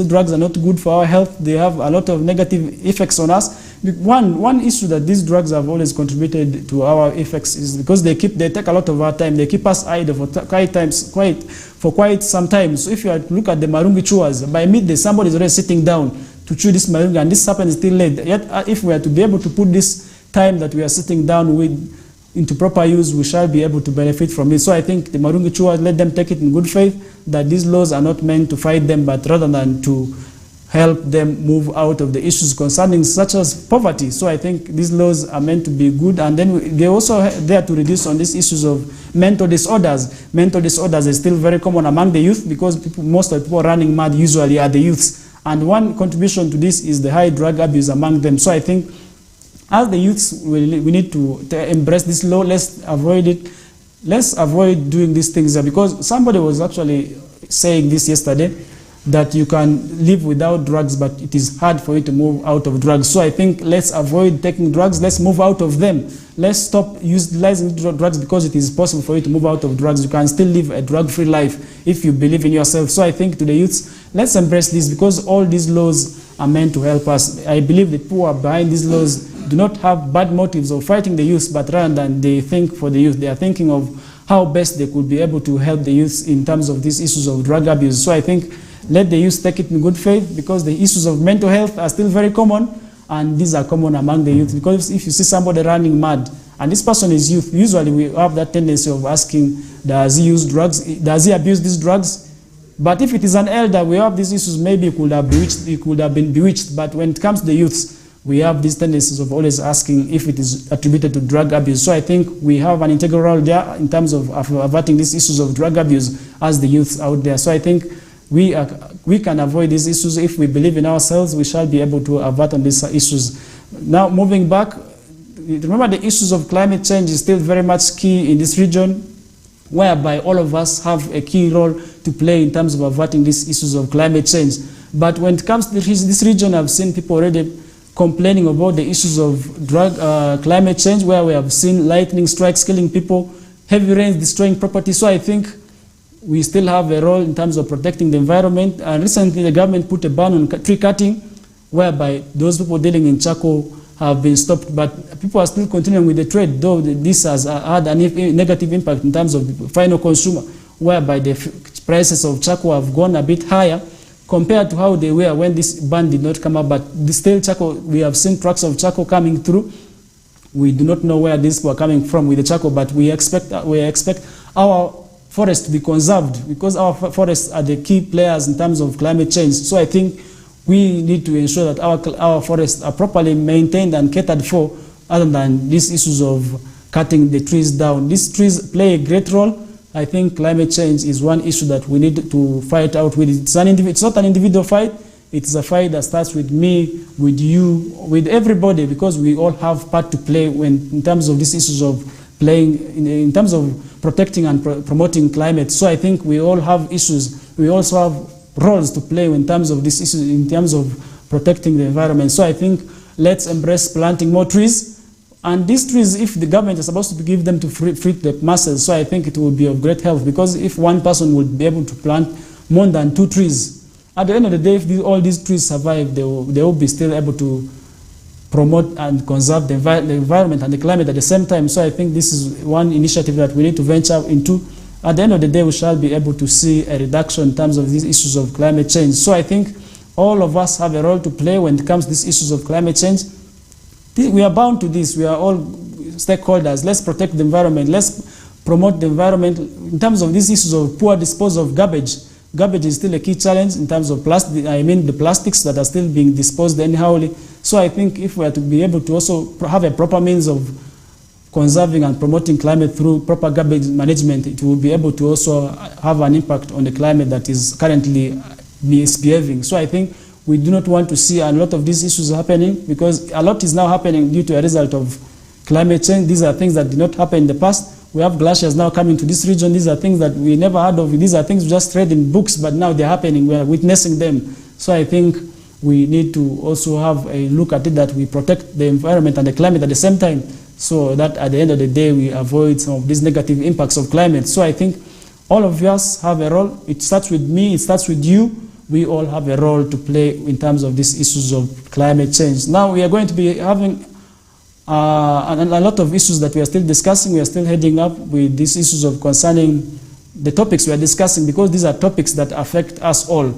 drugs are not good for our health. They have a lot of negative effects on us. One issue that these drugs have always contributed to our effects is because they take a lot of our time. They keep us idle for quite some time. So if you look at the Marungi chewers, by midday somebody is already sitting down to chew this Marungi, and this happens till late. Yet if we are to be able to put this time that we are sitting down with into proper use, we shall be able to benefit from it. So I think the Marungi chewers, let them take it in good faith, that these laws are not meant to fight them, but rather than to help them move out of the issues concerning such as poverty. So I think these laws are meant to be good, and then they're also there to reduce on these issues of mental disorders. Mental disorders is still very common among the youth, because most of the people running mad usually are the youths. And one contribution to this is the high drug abuse among them. So I think as the youths, we need to embrace this law. Let's avoid it. Let's avoid doing these things, because somebody was actually saying this yesterday, that you can live without drugs, but it is hard for you to move out of drugs. So I think let's avoid taking drugs. Let's move out of them. Let's stop utilizing drugs, because it is possible for you to move out of drugs. You can still live a drug-free life if you believe in yourself. So I think to the youths, let's embrace this, because all these laws are meant to help us. I believe the people who are behind these laws do not have bad motives of fighting the youth, but rather than they think for the youth, they are thinking of how best they could be able to help the youth in terms of these issues of drug abuse. So I think let the youth take it in good faith, because the issues of mental health are still very common, and these are common among the youth. Because if you see somebody running mad, and this person is youth, usually we have that tendency of asking, does he use drugs? Does he abuse these drugs? But if it is an elder, we have these issues, maybe he could have been bewitched. But when it comes to the youths, we have these tendencies of always asking if it is attributed to drug abuse. So I think we have an integral role there in terms of averting these issues of drug abuse as the youth out there. So I think we can avoid these issues. If we believe in ourselves, we shall be able to avert on these issues. Now, moving back, remember the issues of climate change is still very much key in this region, whereby all of us have a key role to play in terms of averting these issues of climate change. But when it comes to this region, I've seen people already complaining about the issues of climate change, where we have seen lightning strikes killing people, heavy rains destroying property. So I think we still have a role in terms of protecting the environment. And recently the government put a ban on tree cutting, whereby those people dealing in charcoal have been stopped, but people are still continuing with the trade, though this has had a negative impact in terms of the final consumer, whereby the prices of charcoal have gone a bit higher compared to how they were when this ban did not come up. But still charcoal, we have seen trucks of charcoal coming through. We do not know where these were coming from with the charcoal, but we expect our forests to be conserved, because our forests are the key players in terms of climate change. So I think we need to ensure that our forests are properly maintained and catered for, other than these issues of cutting the trees down. These trees play a great role. I think climate change is one issue that we need to fight out with. It's not an individual fight. It's a fight that starts with me, with you, with everybody, because we all have part to play in terms of these issues of playing, in terms of protecting and promoting climate. So I think we all have issues. We also have roles to play in terms of these issues, in terms of protecting the environment. So I think let's embrace planting more trees. And these trees, if the government is supposed to give them to feed the masses, so I think it will be of great help, because if one person would be able to plant more than 2 trees, at the end of the day, if all these trees survive, they will be still able to promote and conserve the environment and the climate at the same time. So I think this is one initiative that we need to venture into. At the end of the day, we shall be able to see a reduction in terms of these issues of climate change. So I think all of us have a role to play when it comes to these issues of climate change. We are bound to this. We are all stakeholders. Let's protect the environment. Let's promote the environment. In terms of these issues of poor disposal of garbage, garbage is still a key challenge in terms of plastic. I mean the plastics that are still being disposed anyhowly. So I think if we are to be able to also have a proper means of conserving and promoting climate through proper garbage management, it will be able to also have an impact on the climate that is currently misbehaving. So I think we do not want to see a lot of these issues happening, because a lot is now happening due to a result of climate change. These are things that did not happen in the past. We have glaciers now coming to this region. These are things that we never heard of. These are things we just read in books, but now they're happening. We are witnessing them. So I think we need to also have a look at it, that we protect the environment and the climate at the same time, so that at the end of the day we avoid some of these negative impacts of climate. So I think all of us have a role. It starts with me, it starts with you. We all have a role to play in terms of these issues of climate change. Now we are going to be having a lot of issues that we are still discussing. We are still heading up with these issues of concerning the topics we are discussing, because these are topics that affect us all.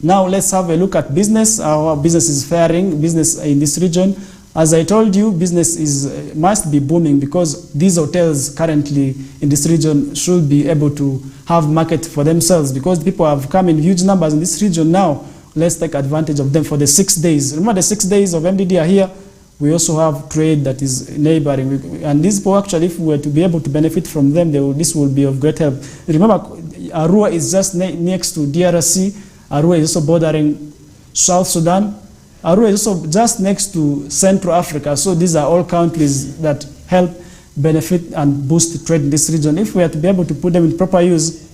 Now let's have a look at business, how our business is faring, business in this region. As I told you, business must be booming, because these hotels currently in this region should be able to have market for themselves, because people have come in huge numbers in this region now. Let's take advantage of them for the 6 days. Remember, the 6 days of MDD are here. We also have trade that is neighboring. And these people, actually, if we were to be able to benefit from them, this will be of great help. Remember, Arua is just next to DRC. Arua is also bordering South Sudan. Arua is also just next to Central Africa. So these are all countries that help benefit and boost trade in this region. If we are to be able to put them in proper use,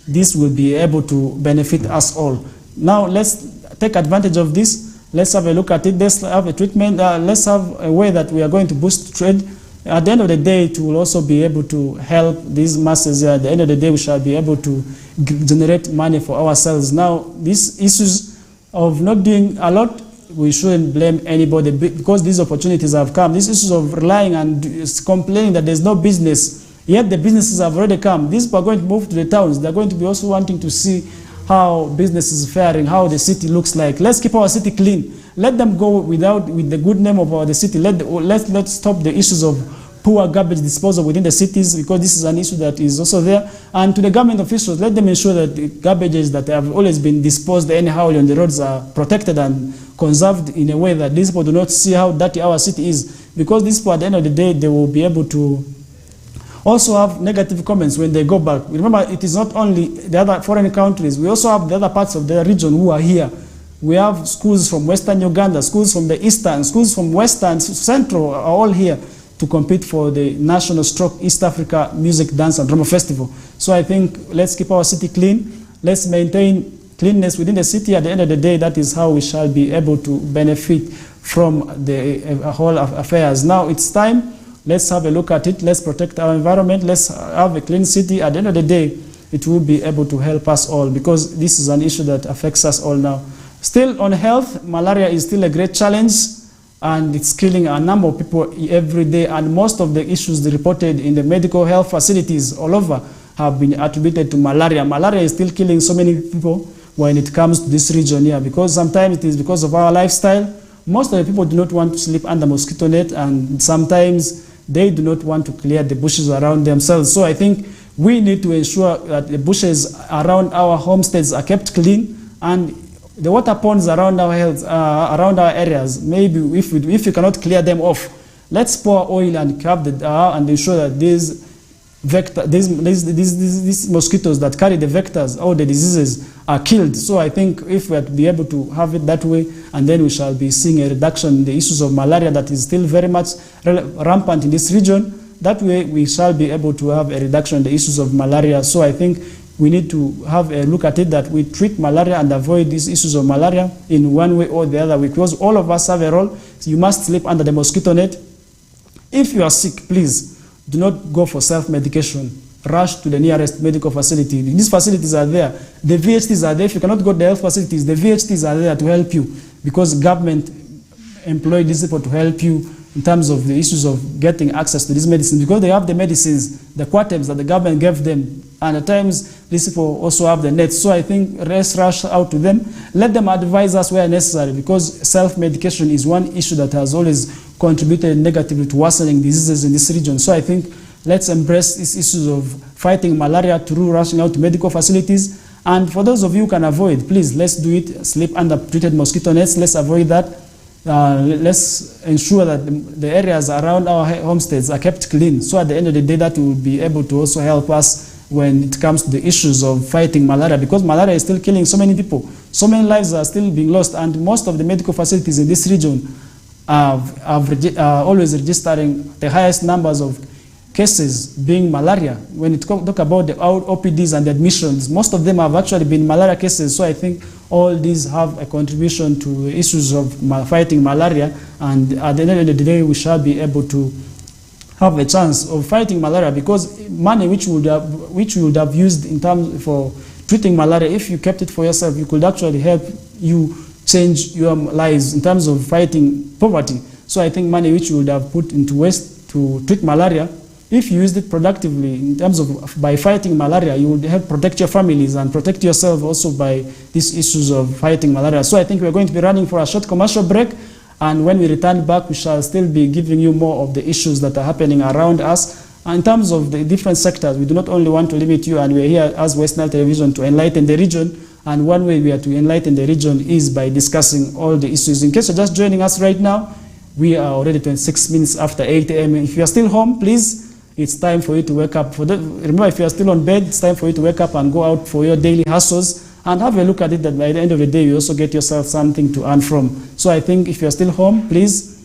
this will be able to benefit us all. Now let's take advantage of this. Let's have a look at it. Let's have a treatment. Let's have a way that we are going to boost trade. At the end of the day, it will also be able to help these masses. At the end of the day, we shall be able to generate money for ourselves. Now, these issues of not doing a lot, we shouldn't blame anybody, because these opportunities have come. These issues of relying and complaining that there's no business, yet the businesses have already come. These people are going to move to the towns. They're going to be also wanting to see how business is faring, how the city looks like. Let's keep our city clean. Let them go with the good name of the city. Let's stop the issues of poor garbage disposal within the cities, because this is an issue that is also there. And to the government officials, let them ensure that the garbages that have always been disposed anyhow on the roads are protected and conserved in a way that these people do not see how dirty our city is. Because these people, at the end of the day, they will be able to also have negative comments when they go back. Remember, it is not only the other foreign countries. We also have the other parts of the region who are here. We have schools from Western Uganda, schools from the Eastern, schools from Western, Central are all here to compete for the National Stroke East Africa Music, Dance and Drama Festival. So I think let's keep our city clean. Let's maintain cleanness within the city. At the end of the day, that is how we shall be able to benefit from the whole affairs. Now it's time. Let's have a look at it. Let's protect our environment. Let's have a clean city. At the end of the day, it will be able to help us all, because this is an issue that affects us all now. Still on health, malaria is still a great challenge, and it's killing a number of people every day. And most of the issues reported in the medical health facilities all over have been attributed to malaria. Malaria is still killing so many people when it comes to this region here, because sometimes it is because of our lifestyle. Most of the people do not want to sleep under mosquito net, and sometimes they do not want to clear the bushes around themselves. So I think we need to ensure that the bushes around our homesteads are kept clean, and the water ponds around our around our areas, maybe if we cannot clear them off, let's pour oil and carve and ensure that these these mosquitoes that carry the vectors or the diseases are killed. So I think if we are to be able to have it that way, and then we shall be seeing a reduction in the issues of malaria that is still very much rampant in this region. That way we shall be able to have a reduction in the issues of malaria. So I think we need to have a look at it that we treat malaria and avoid these issues of malaria in one way or the other, because all of us have a role. So you must sleep under the mosquito net. If you are sick, please do not go for self-medication. Rush to the nearest medical facility. These facilities are there. The VHTs are there. If you cannot go to the health facilities, the VHTs are there to help you, because government employ these people to help you in terms of the issues of getting access to these medicines, because they have the medicines, the quantities that the government gave them, and at times these people also have the nets. So I think let's rush out to them. Let them advise us where necessary, because self-medication is one issue that has always contributed negatively to worsening diseases in this region. So I think let's embrace these issues of fighting malaria through rushing out to medical facilities. And for those of you who can avoid, please, let's do it. Sleep under treated mosquito nets. Let's avoid that. Let's ensure that the areas around our homesteads are kept clean. So at the end of the day, that will be able to also help us when it comes to the issues of fighting malaria, because malaria is still killing so many people. So many lives are still being lost, and most of the medical facilities in this region are always registering the highest numbers of cases being malaria. When you talk about the OPDs and the admissions, most of them have actually been malaria cases. So I think all these have a contribution to issues of fighting malaria, and at the end of the day, we shall be able to have a chance of fighting malaria, because money which you would have used in terms for treating malaria, if you kept it for yourself, you could actually help you change your lives in terms of fighting poverty. So I think money which you would have put into waste to treat malaria, if you used it productively in terms of by fighting malaria, you would help protect your families and protect yourself also by these issues of fighting malaria. So I think we're going to be running for a short commercial break, and when we return back, we shall still be giving you more of the issues that are happening around us. And in terms of the different sectors, we do not only want to limit you, and we're here as Westnile Television to enlighten the region. And one way we are to enlighten the region is by discussing all the issues. In case you're just joining us right now, we are already 26 minutes after 8 a.m. If you are still home, please, it's time for you to wake up. Remember, if you are still on bed, it's time for you to wake up and go out for your daily hustles, and have a look at it that by the end of the day, you also get yourself something to earn from. So I think if you're still home, please,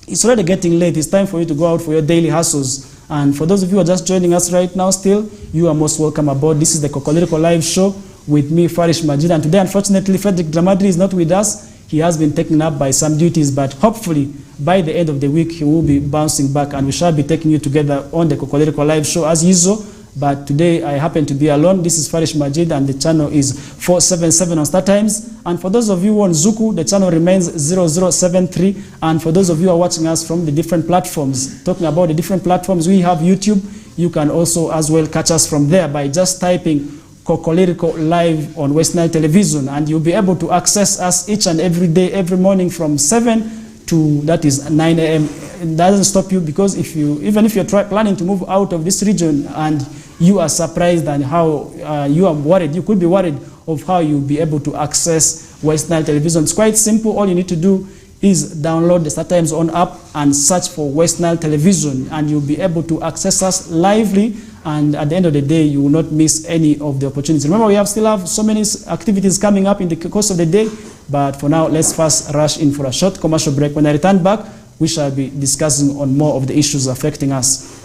it's already getting late. It's time for you to go out for your daily hustles. And for those of you who are just joining us right now still, you are most welcome aboard. This is the KOKOLIRIKO live show with me, Farish Majid. And today, unfortunately, Frederick Dramadri is not with us. He has been taken up by some duties, but hopefully by the end of the week, he will be bouncing back, and we shall be taking you together on the KOKOLIRIKO live show as usual. But today I happen to be alone. This is Farish Majid, and the channel is 477 on Star Times. And for those of you on Zuku, the channel remains 0073. And for those of you who are watching us from the different platforms, talking about the different platforms, we have YouTube. You can also as well catch us from there by just typing KOKOLIRIKO live on Westnile Television, and you'll be able to access us each and every day, every morning from 7 to that is 9 a.m. It doesn't stop you, because even if you're planning to move out of this region and you are surprised and how you are worried, you could be worried of how you'll be able to access Westnile Television. It's quite simple. All you need to do is download the StarTimes On app and search for Westnile Television, and you'll be able to access us lively, and at the end of the day, you will not miss any of the opportunities. Remember, we still have so many activities coming up in the course of the day, but for now, let's first rush in for a short commercial break. When I return back, we shall be discussing on more of the issues affecting us.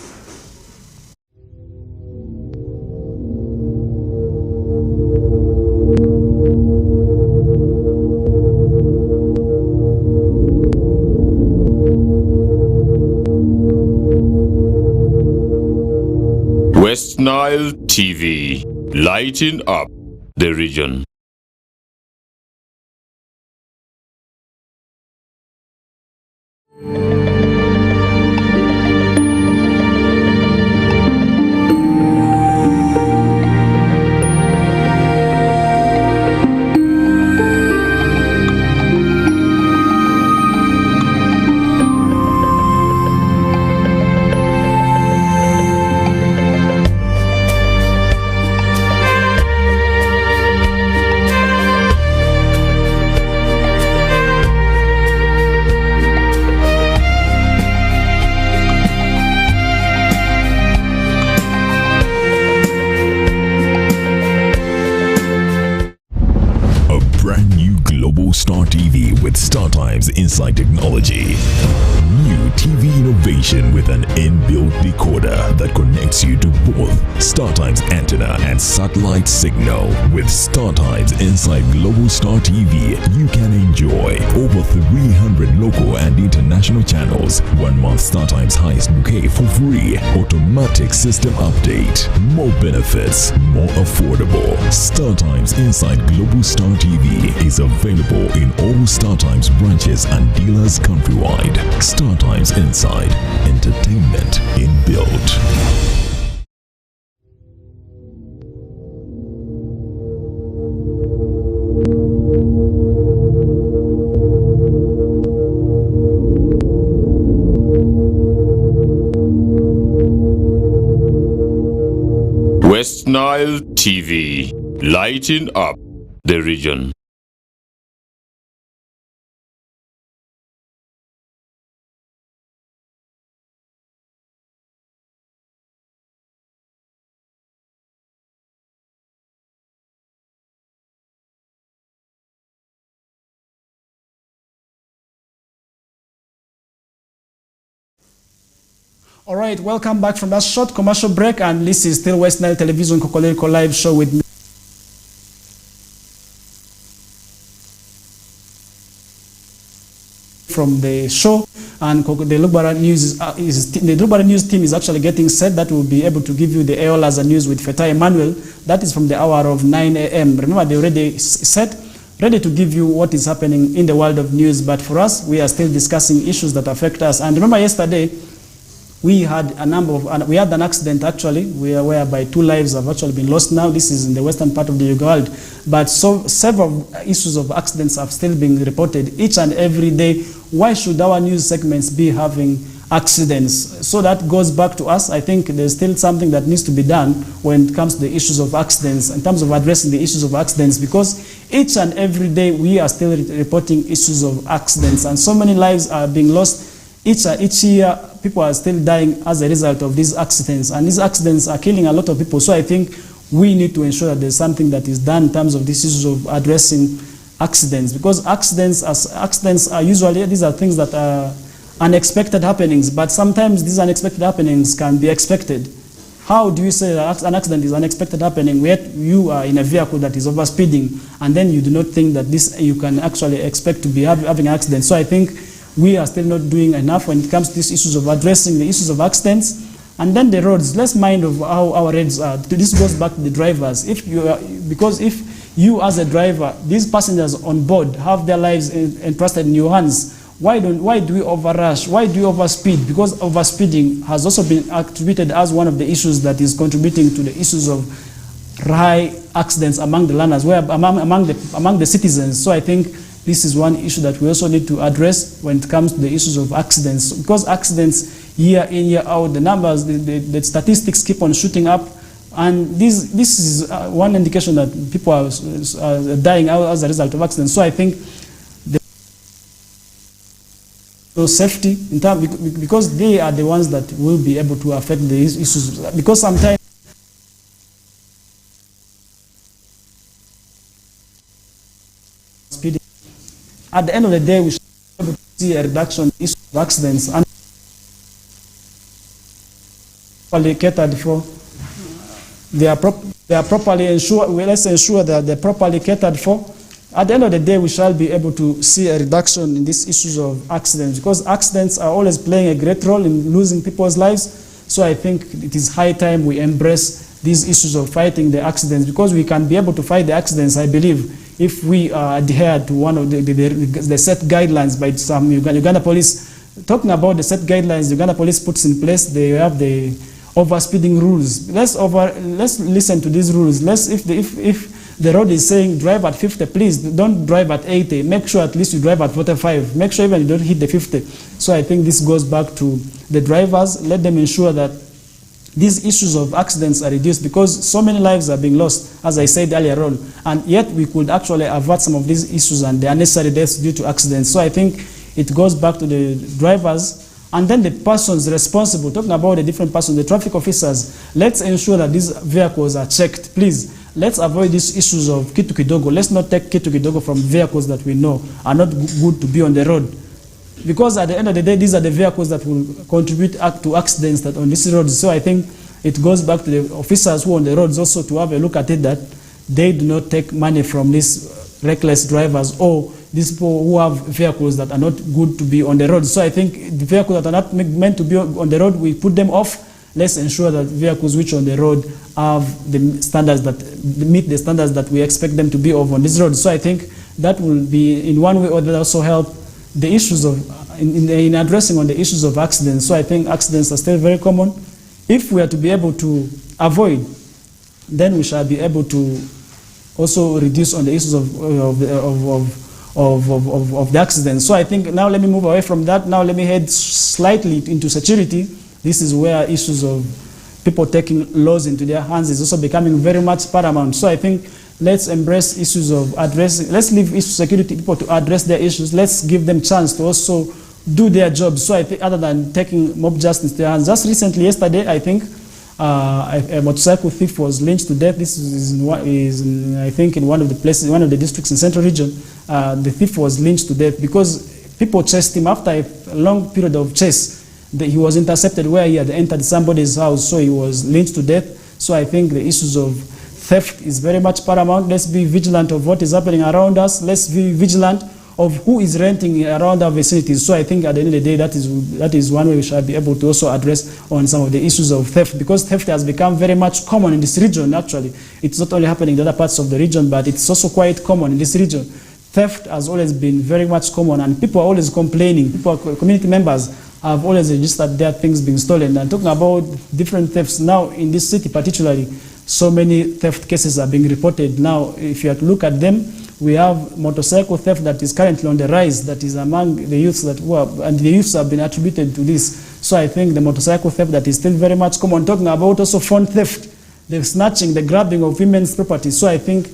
Westnile TV, lighting up the region. Star TV with StarTimes Inside Technology. New TV innovation with an inbuilt decoder that connects you to both StarTimes antenna and satellite signal. With StarTimes Inside Global Star TV, you can enjoy over 300 local and international channels, 1 month StarTimes highest bouquet for free, automatic system update, more benefits, more affordable. StarTimes Inside Global Star TV is available in all StarTimes branches and dealers countrywide. StarTimes Inside, entertainment inbuilt. Westnile TV, lighting up the region. All right, welcome back from that short commercial break, and this is still Westnile Television KOKOLIRIKO live show with me. From the show, and the Lubara News team is actually getting set that we'll be able to give you the Eolaza news with Feta Emmanuel. That is from the hour of 9 a.m. Remember, they already set, ready to give you what is happening in the world of news. But for us, we are still discussing issues that affect us. And remember, yesterday we had an accident actually, whereby 2 lives have actually been lost now. This is in the western part of the world. But so several issues of accidents have still been reported each and every day. Why should our news segments be having accidents? So that goes back to us. I think there's still something that needs to be done when it comes to the issues of accidents, in terms of addressing the issues of accidents, because each and every day we are still reporting issues of accidents, and so many lives are being lost. Each year, people are still dying as a result of these accidents, and these accidents are killing a lot of people. So I think we need to ensure that there's something that is done in terms of these issues of addressing accidents, because accidents are usually, these are things that are unexpected happenings, but sometimes these unexpected happenings can be expected. How do you say that an accident is unexpected happening, yet you are in a vehicle that is overspeeding, and then you do not think that you can actually expect to be having an accident? So I think we are still not doing enough when it comes to these issues of addressing the issues of accidents. And then the roads, let's mind of how our roads are. This goes back to the drivers. Because if you as a driver, these passengers on board have their lives entrusted in your hands, why do we overrush? Why do we overspeed? Because overspeeding has also been attributed as one of the issues that is contributing to the issues of high accidents among the learners, among the citizens. So I think this is one issue that we also need to address when it comes to the issues of accidents, because accidents year in, year out, the numbers, the statistics keep on shooting up, and this is one indication that people are dying as a result of accidents. So I think the safety, in terms, because they are the ones that will be able to affect the issues, because sometimes at the end of the day, we should be able to see a reduction in the issue of accidents and properly catered for. They are properly ensured. Let's ensure that they're properly catered for. At the end of the day, we shall be able to see a reduction in these issues of accidents, because accidents are always playing a great role in losing people's lives. So I think it is high time we embrace these issues of fighting the accidents, because we can be able to fight the accidents, I believe, if we adhere to one of the set guidelines by some Uganda police. Talking about the set guidelines Uganda police puts in place, they have the overspeeding rules. Let's listen to these rules. If the road is saying drive at 50, please don't drive at 80. Make sure at least you drive at 45. Make sure even you don't hit the 50. So I think this goes back to the drivers. Let them ensure that these issues of accidents are reduced, because so many lives are being lost, as I said earlier on, and yet we could actually avert some of these issues and the unnecessary deaths due to accidents. So I think it goes back to the drivers, and then the persons responsible. Talking about the different persons, the traffic officers, let's ensure that these vehicles are checked. Please, let's avoid these issues of kitu kidogo. Let's not take kitu kidogo from vehicles that we know are not good to be on the road. Because at the end of the day, these are the vehicles that will contribute to accidents that on these roads. So I think it goes back to the officers who are on the roads also to have a look at it, that they do not take money from these reckless drivers or these people who have vehicles that are not good to be on the road. So I think the vehicles that are not meant to be on the road, we put them off. Let's ensure that vehicles which are on the road have the standards that meet the standards that we expect them to be of on this road. So I think that will be in one way or the other also help the issues of in addressing on the issues of accidents. So I think accidents are still very common. If we are to be able to avoid, then we shall be able to also reduce on the issues of the accidents. So I think now let me move away from that. Now let me head slightly into security. This is where issues of people taking laws into their hands is also becoming very much paramount. So I think let's embrace issues of addressing, let's leave issue security people to address their issues. Let's give them chance to also do their job. So I think other than taking mob justice to their hands, just recently, yesterday, I think, a motorcycle thief was lynched to death. This is I think, in one of the places, one of the districts in Central Region. The thief was lynched to death because people chased him after a long period of chase. He was intercepted where he had entered somebody's house, so he was lynched to death. So I think the issues of theft is very much paramount. Let's be vigilant of what is happening around us. Let's be vigilant of who is renting around our vicinities. So I think at the end of the day, that is one way we shall be able to also address on some of the issues of theft, because theft has become very much common in this region. Actually, it's not only happening in the other parts of the region, but it's also quite common in this region. Theft has always been very much common, and people are always complaining. People, community members, have always registered their things being stolen. And talking about different thefts now in this city particularly, so many theft cases are being reported now. If you have to look at them, we have motorcycle theft that is currently on the rise, that is among the youths that and the youths have been attributed to this. So I think the motorcycle theft that is still very much common. Talking about also phone theft, the snatching, the grabbing of women's property. So I think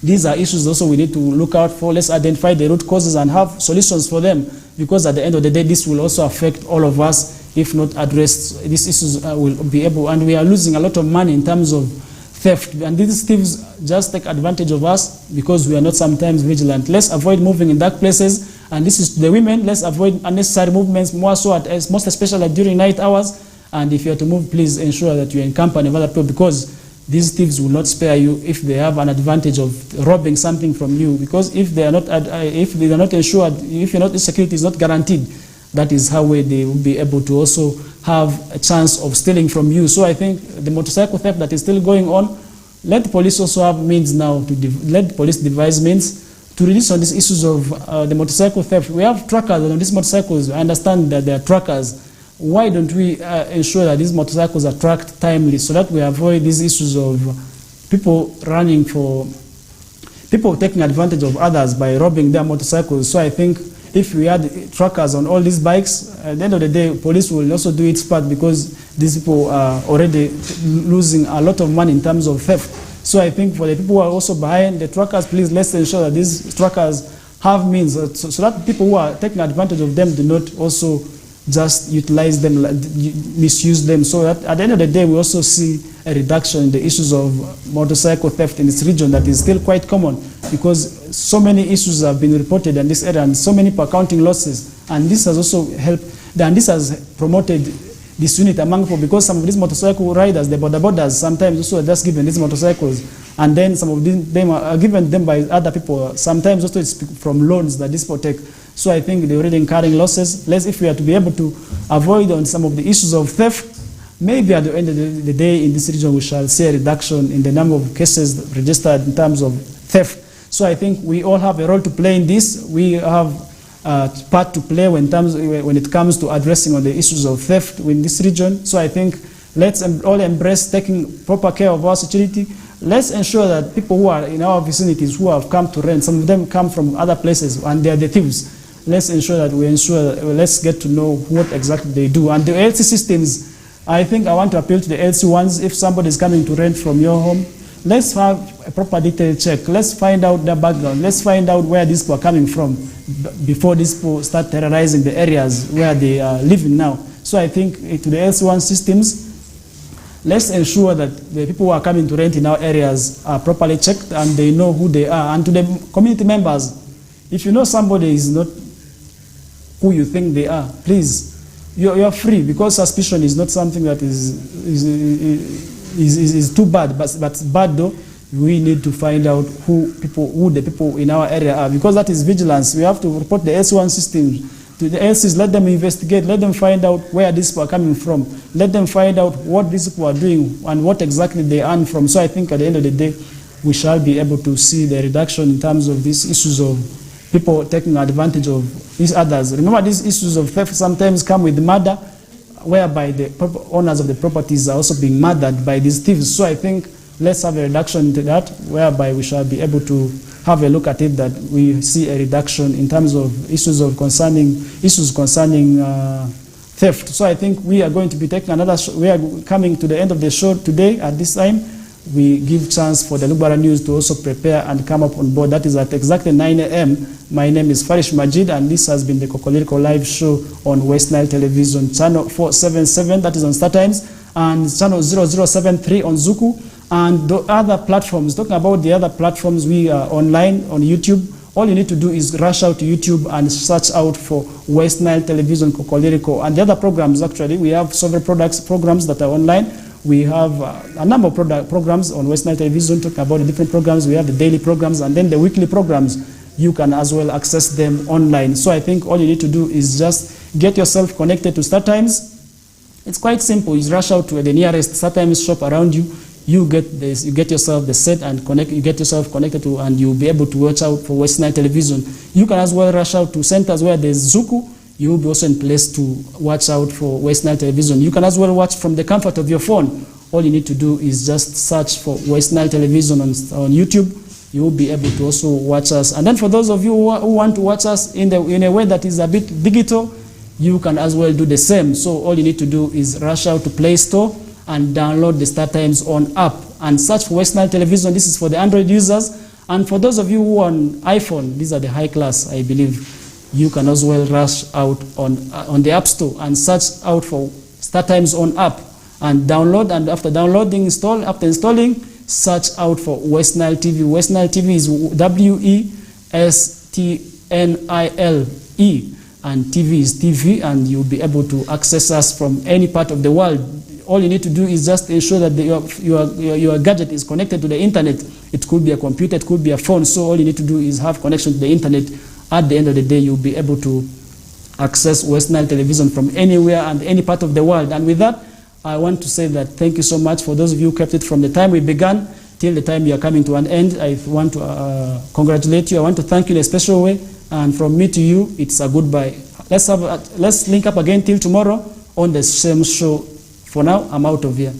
these are issues also we need to look out for. Let's identify the root causes and have solutions for them, because at the end of the day, this will also affect all of us. If not addressed, these issues will be able, and we are losing a lot of money in terms of theft. And these thieves just take advantage of us because we are not sometimes vigilant. Let's avoid moving in dark places. And this is to the women. Let's avoid unnecessary movements, more so most especially during night hours. And if you are to move, please ensure that you're in company of other people, because these thieves will not spare you if they have an advantage of robbing something from you. Because if they are not ensured, if your security is not guaranteed, that is how they will be able to also have a chance of stealing from you. So I think the motorcycle theft that is still going on, let the police also have means now to let the police devise means to reduce on these issues of the motorcycle theft. We have trackers on these motorcycles. I understand that they are trackers. Why don't we ensure that these motorcycles are tracked timely, so that we avoid these issues of people taking advantage of others by robbing their motorcycles? So I think if we had trackers on all these bikes, at the end of the day, police will also do its part, because these people are already losing a lot of money in terms of theft. So I think for the people who are also behind the trackers, please let's ensure that these trackers have means, so that people who are taking advantage of them do not also just utilize them, misuse them. So that at the end of the day, we also see a reduction in the issues of motorcycle theft in this region that is still quite common, because so many issues have been reported in this area and so many per counting losses. And this has also helped, and this has promoted this unit among people, because some of these motorcycle riders, the borders, sometimes also are just given these motorcycles, and then some of them are given them by other people. Sometimes also it's from loans that these people take. So I think they're already incurring losses. If we are to be able to avoid on some of the issues of theft, maybe at the end of the day in this region we shall see a reduction in the number of cases registered in terms of theft. So I think we all have a role to play in this. We have a part to play when it comes to addressing on the issues of theft in this region. So I think let's all embrace taking proper care of our security. Let's ensure that people who are in our vicinities who have come to rent, some of them come from other places and they are the thieves. Let's ensure that let's get to know what exactly they do. And the LC systems, I think I want to appeal to the LC ones. If somebody is coming to rent from your home, let's have a proper detailed check. Let's find out their background. Let's find out where these people are coming from before these people start terrorizing the areas where they are living now. So I think to the LC1 systems, let's ensure that the people who are coming to rent in our areas are properly checked and they know who they are. And to the community members, if you know somebody is not who you think they are, please, you're free, because suspicion is not something that is too bad, but bad though. We need to find out who the people in our area are, because that is vigilance. We have to report the S1 system to the LCs, let them investigate, let them find out where these people are coming from, let them find out what these people are doing and what exactly they earn from. So I think at the end of the day, we shall be able to see the reduction in terms of these issues of people taking advantage of these others. Remember, these issues of theft sometimes come with murder, whereby the owners of the properties are also being murdered by these thieves. So I think let's have a reduction to that, whereby we shall be able to have a look at it, that we see a reduction in terms of issues concerning theft. So I think we are going to be taking we are coming to the end of the show today. At this time, we give chance for the Lubara News to also prepare and come up on board. That is at exactly 9 a.m. My name is Farish Majid, and this has been the KOKOLIRIKO live show on Westnile Television, channel 477, that is on StarTimes, and channel 0073 on Zuku. And the other platforms, talking about the other platforms, we are online on YouTube. All you need to do is rush out to YouTube and search out for Westnile Television KOKOLIRIKO. And the other programs, actually, we have several programs that are online. We have a number of programs on Westnile Television talking about the different programs. We have the daily programs and then the weekly programs. You can as well access them online. So I think all you need to do is just get yourself connected to StarTimes. It's quite simple. You rush out to the nearest StarTimes shop around you. You get yourself the set and you get yourself connected to, and you'll be able to watch out for Westnile Television. You can as well rush out to centers where there's Zuku. You will be also in place to watch out for Westnile Television. You can as well watch from the comfort of your phone. All you need to do is just search for Westnile Television on YouTube. You will be able to also watch us. And then for those of you who want to watch us in a way that is a bit digital, you can as well do the same. So all you need to do is rush out to Play Store and download the StarTimes on app and search for Westnile Television. This is for the Android users. And for those of you who are on iPhone, these are the high class, I believe, you can as well rush out on the App Store and search out for StarTimes on app and download. And after downloading, after installing, search out for Westnile TV. Westnile TV is WESTNILE, and TV is TV, and you'll be able to access us from any part of the world. All you need to do is just ensure that your gadget is connected to the internet. It could be a computer, it could be a phone. So all you need to do is have connection to the internet. At the end of the day, you'll be able to access Westnile Television from anywhere and any part of the world. And with that, I want to say that thank you so much for those of you who kept it from the time we began till the time you are coming to an end. I want to congratulate you. I want to thank you in a special way. And from me to you, it's a goodbye. Let's link up again till tomorrow on the same show. For now, I'm out of here.